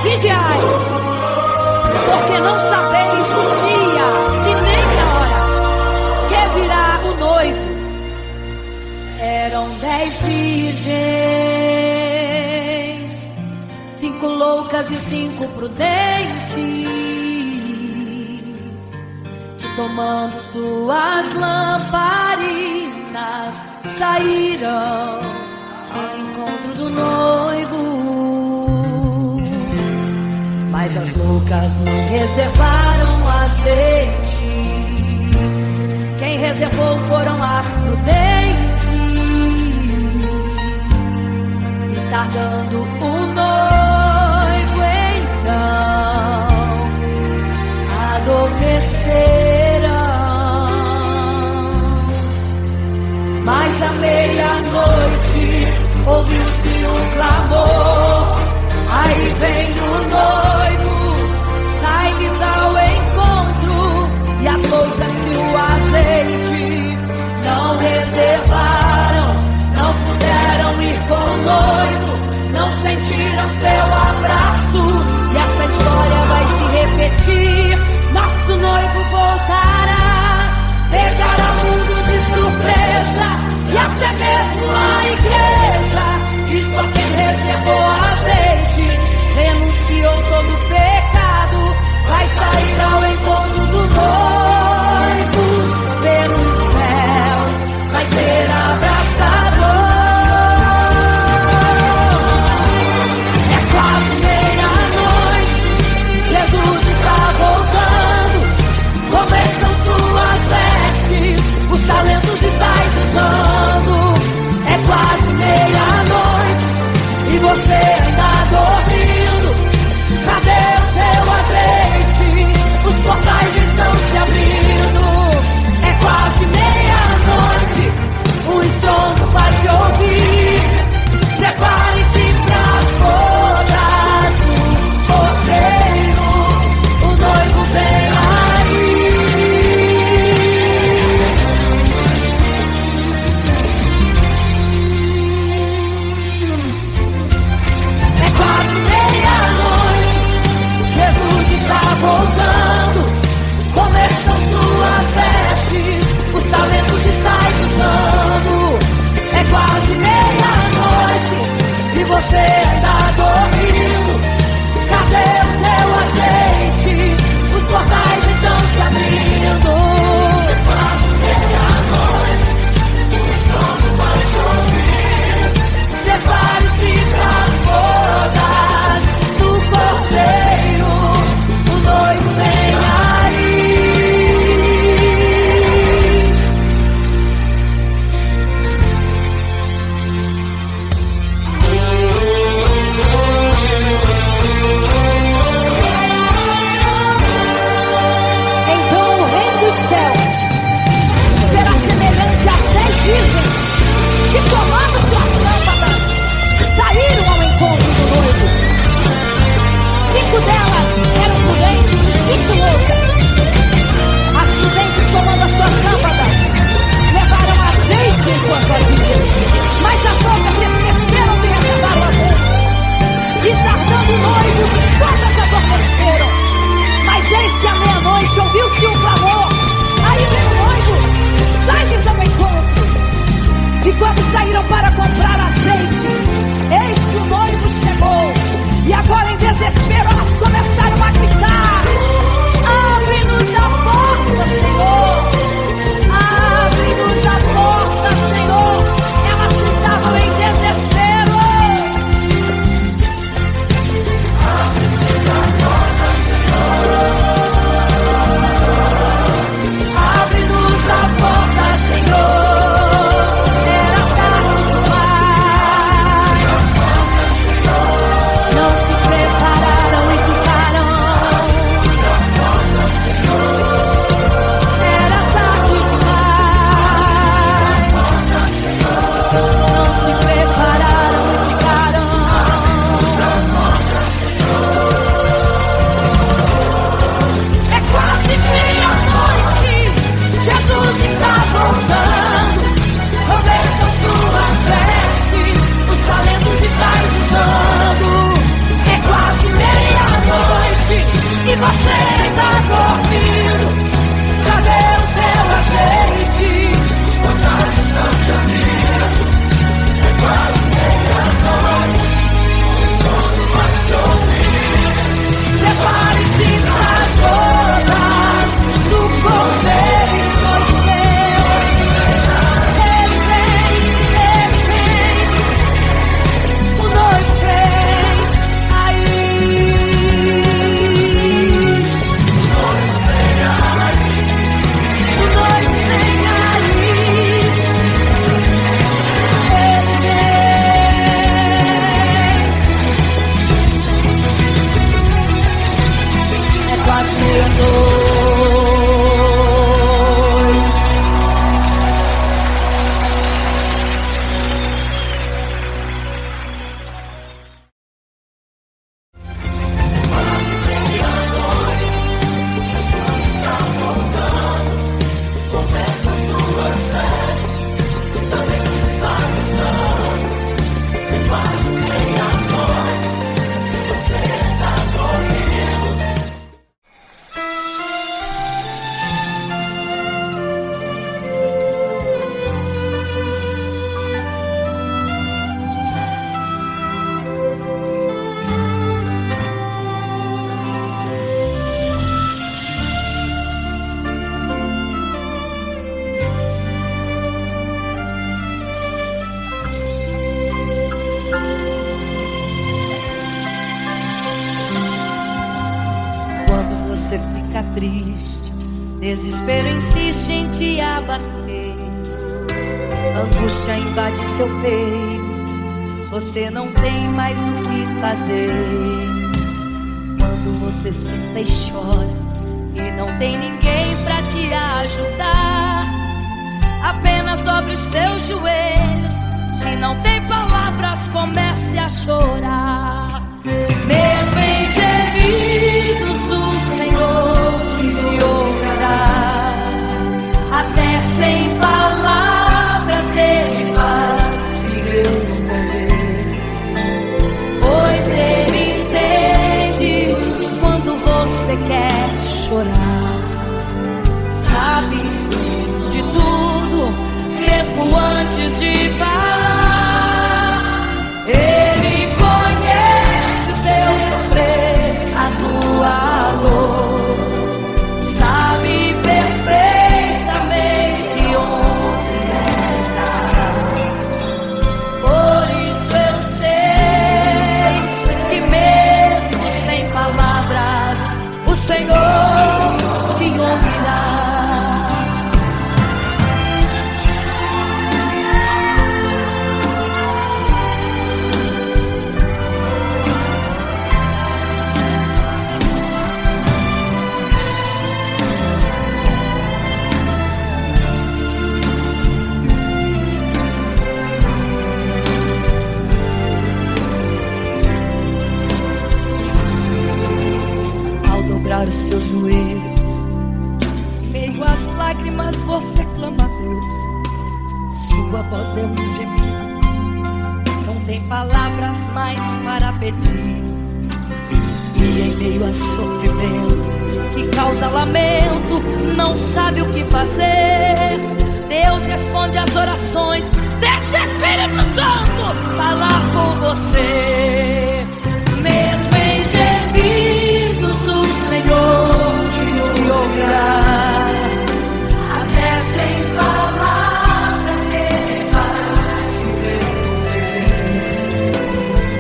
Vigiai, porque não sabeis o dia e nem a hora que virá o noivo. Eram 10 virgens, 5 loucas e 5 prudentes, que tomando suas lamparinas saíram ao encontro do noivo. Mas as loucas não reservaram azeite, quem reservou foram as prudentes. E tardando o noivo então adormeceram. Mas à meia-noite ouviu-se um clamor, aí vem o noivo, sai-lhes ao encontro. E as loucas que o azeite não reservaram, não puderam ir com o noivo, não sentiram seu abraço. E essa história vai se repetir, nosso noivo voltará, pegará o mundo de surpresa, e até mesmo a igreja. E só quem reservou azeite, renunciou todo pecado, vai sair ao encontro do noivo. Pelos céus vai ser abraçador. É quase meia-noite, Jesus está voltando, começam suas vestes, os talentos estáis usando. É quase meia-noite e você ainda dormindo. Cadê o teu azeite? Os portais já estão se abrindo. É quase meia-noite, o estrondo vai se ouvir. Prepare-se pras bodas do cordeiro, o noivo vem aí. Voltando, começam suas vestes, os talentos estáis usando. É quase meia-noite e você ainda dormindo. Cadê o teu azeite? Os portais estão se abrindo. É quase meia-noite, o estrondo vai se ouvir. Prepare-se pras bodas do cordeiro, o noivo vem aí. Então o reino dos céus será semelhante às 10 virgens que, tomando suas lâmpadas, saíram ao encontro do noivo. 5 delas eram prudentes e 5 loucas. As prudentes, tomando as suas lâmpadas, levaram azeite em suas vasilhas, mas as loucas se esqueceram de reservar o azeite. E tardando o noivo, todas adormeceram. Mas eis que à meia-noite ouviu-se um clamor, aí vem o noivo, sai-lhes ao encontro. E quando saíram para comprar azeite, eis que o noivo chegou. E agora em desespero elas começaram a gritar: abre-nos a porta, Senhor! Abre-nos a porta, Senhor! triste, desespero insiste em te abater, angústia invade seu peito, você não tem mais o que fazer. Quando você senta e chora e não tem ninguém pra te ajudar, apenas dobre os seus joelhos. Se não tem palavras, comece a chorar. Mesmo em gemidos, o Senhor te ouvirá. Até sem palavras Ele vai te responder, pois Ele entende quando você quer chorar. Sabe de tudo, mesmo antes de falar. Ele conhece o teu sofrer, a tua dor. Sabe perfeitamente onde está. Por isso eu sei que mesmo sem palavras, o Senhor te ouvirá. Os seus joelhos, em meio às lágrimas você clama a Deus. Sua voz é um gemido, não tem palavras mais para pedir. E em meio a sofrimento que causa lamento, não sabe o que fazer. Deus responde às orações, deixa o Espírito Santo falar por você. Mesmo em gemidos, o Senhor te ouvirá. Até sem palavras Ele vai te responder,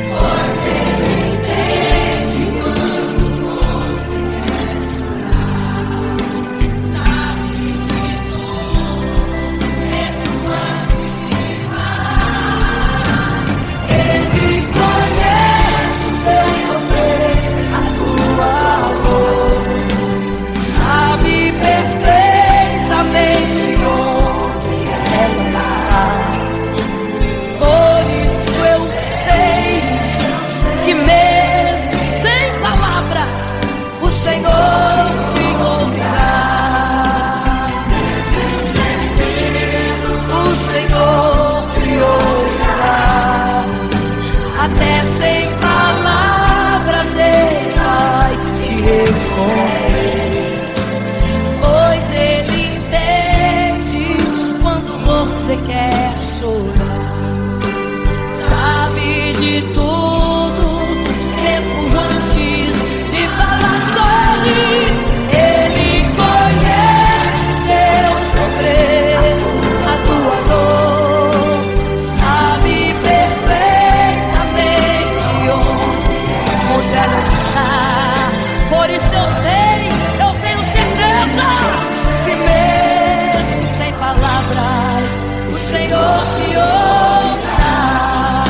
pois Ele entende quando você quer chorar. Sabe de tudo, mesmo antes de falar. Ele conhece o teu sofrer, a tua dor. Sabe perfeitamente onde ela está. Por isso eu sei que mesmo sem palavras, o Senhor te ouvirá. O Senhor te ouvirá. Até sem palavras Ele vai te responder, pois Ele entende quando você quer chorar. Sabe de tudo, mesmo antes de falar sobre. Ele conhece teu sofrer, a tua dor. Sabe perfeitamente onde ela está. Por isso eu sei, eu tenho certeza que mesmo sem palavras, o Senhor te ouvirá.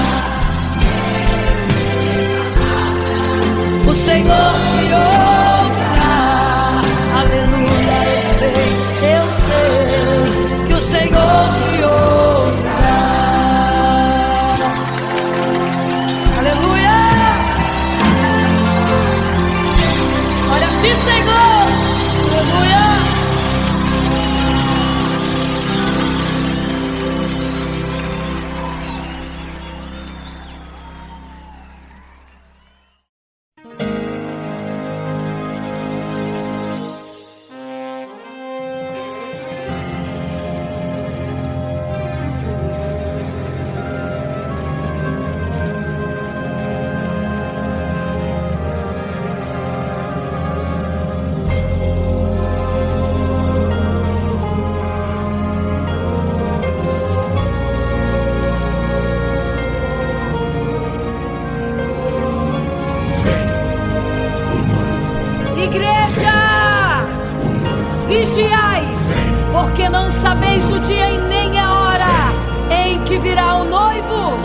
sabeis o dia e nem a hora em que virá o noivo.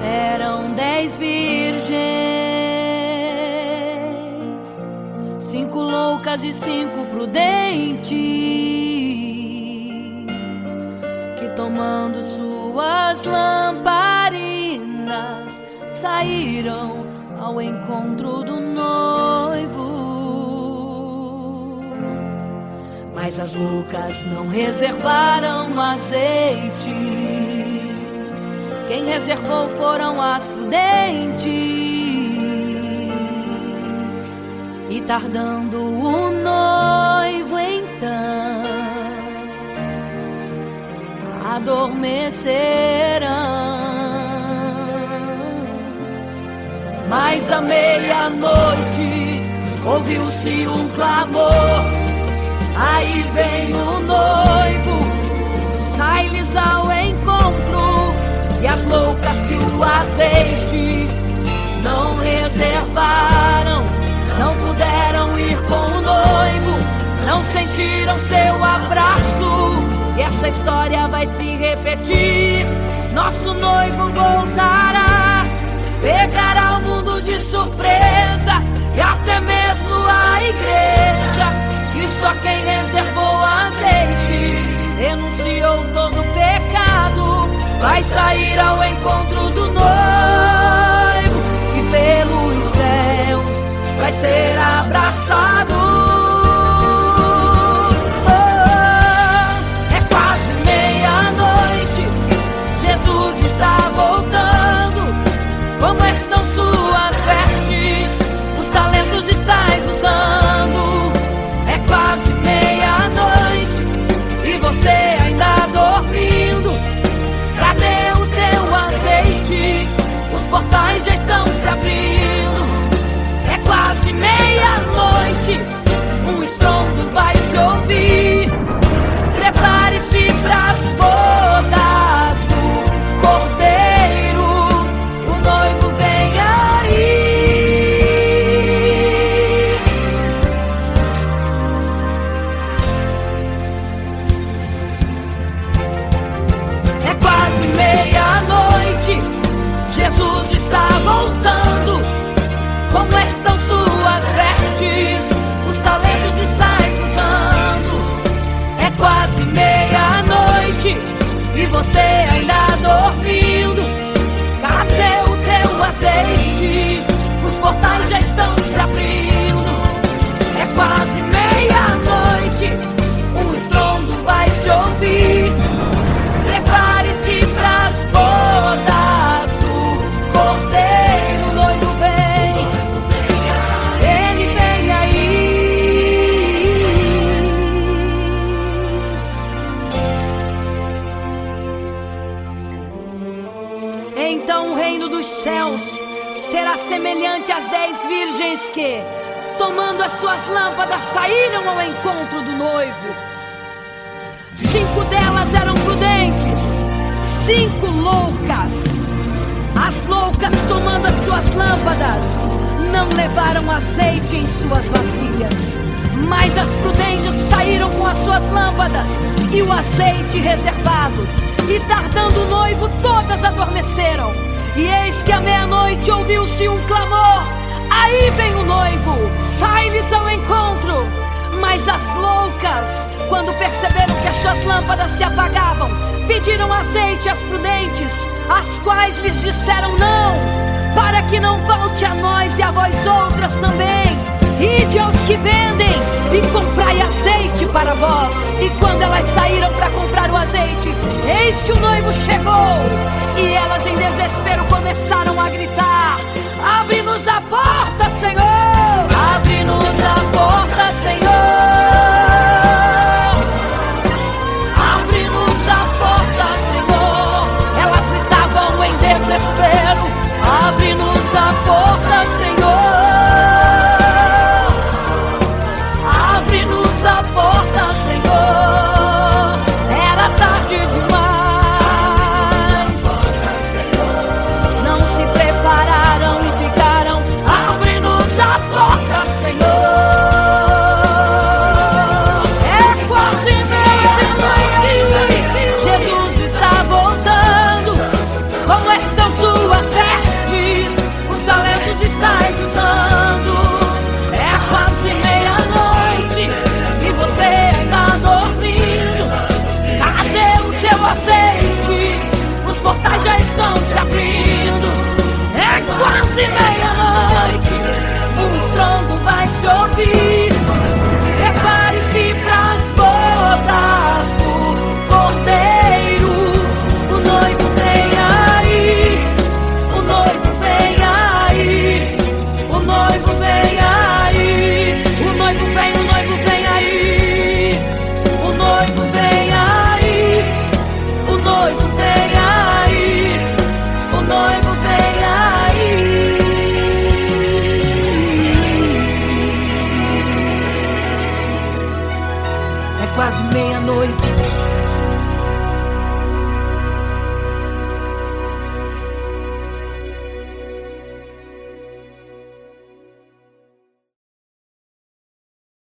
Eram 10 virgens, 5 loucas e 5 prudentes, que tomando suas lamparinas saíram ao encontro do noivo. Mas as loucas não reservaram azeite. Quem reservou foram as prudentes. E tardando o noivo então, adormecerão. Mas à meia-noite ouviu-se um clamor: aí vem o noivo, sai-lhes ao encontro. E as loucas que o azeite não reservaram, não puderam ir com o noivo, não sentiram seu abraço. E essa história vai se repetir. Nosso noivo voltará, pegará o mundo de surpresa, e até mesmo a igreja. E só quem reservou azeite, renunciou todo o pecado, vai sair ao encontro do noivo, e pelos céus vai ser abraçado. É quase meia-noite, Jesus está voltando. Como estão suas vestes? Os talentos estáis usando. É quase meia-noite e você ainda dormindo. Cadê o teu azeite? Os portais já estão se abrindo. É quase meia-noite, um estrondo vai se ouvir. Prepare-se pras bodas do Cordeiro, o noivo vem aí. É quase meia-noite, Jesus está voltando. Como estão suas vestes? Os talentos estáis usando. É quase meia-noite e você ainda dormindo. Cadê o teu azeite? Os portais já estão se abrindo. É quase meia-noite, um estrondo vai se ouvir. Prepare-se pras bodas do Cordeiro, o noivo vem. Ele vem aí. Então o reino dos céus será semelhante às 10 virgens que, tomando as suas lâmpadas, saíram ao encontro do noivo. 5 delas eram prudentes, 5 loucas. As loucas, tomando as suas lâmpadas, não levaram azeite em suas vasilhas. Mas as prudentes saíram com as suas lâmpadas e o azeite reservado. E tardando o noivo, todas adormeceram. E eis que à meia-noite ouviu-se um clamor: aí vem o noivo, sai-lhes ao encontro. Mas as loucas, quando perceberam que as suas lâmpadas se apagavam, pediram azeite às prudentes, as quais lhes disseram não, para que não falte a nós e a vós outras também. Ide aos que vendem e comprai azeite para vós. E quando elas saíram para comprar o azeite, eis que o noivo chegou. E elas em desespero começaram a gritar: abre-nos a porta, Senhor! Abre-nos a porta, Senhor! Abre-nos a porta, Senhor! Elas gritavam em desespero: abre-nos a porta, Senhor! Abre-nos a porta, Senhor! Era tarde demais. Não se prepararam e ficaram. Abre 11h30 da noite, o estrondo vai se ouvir.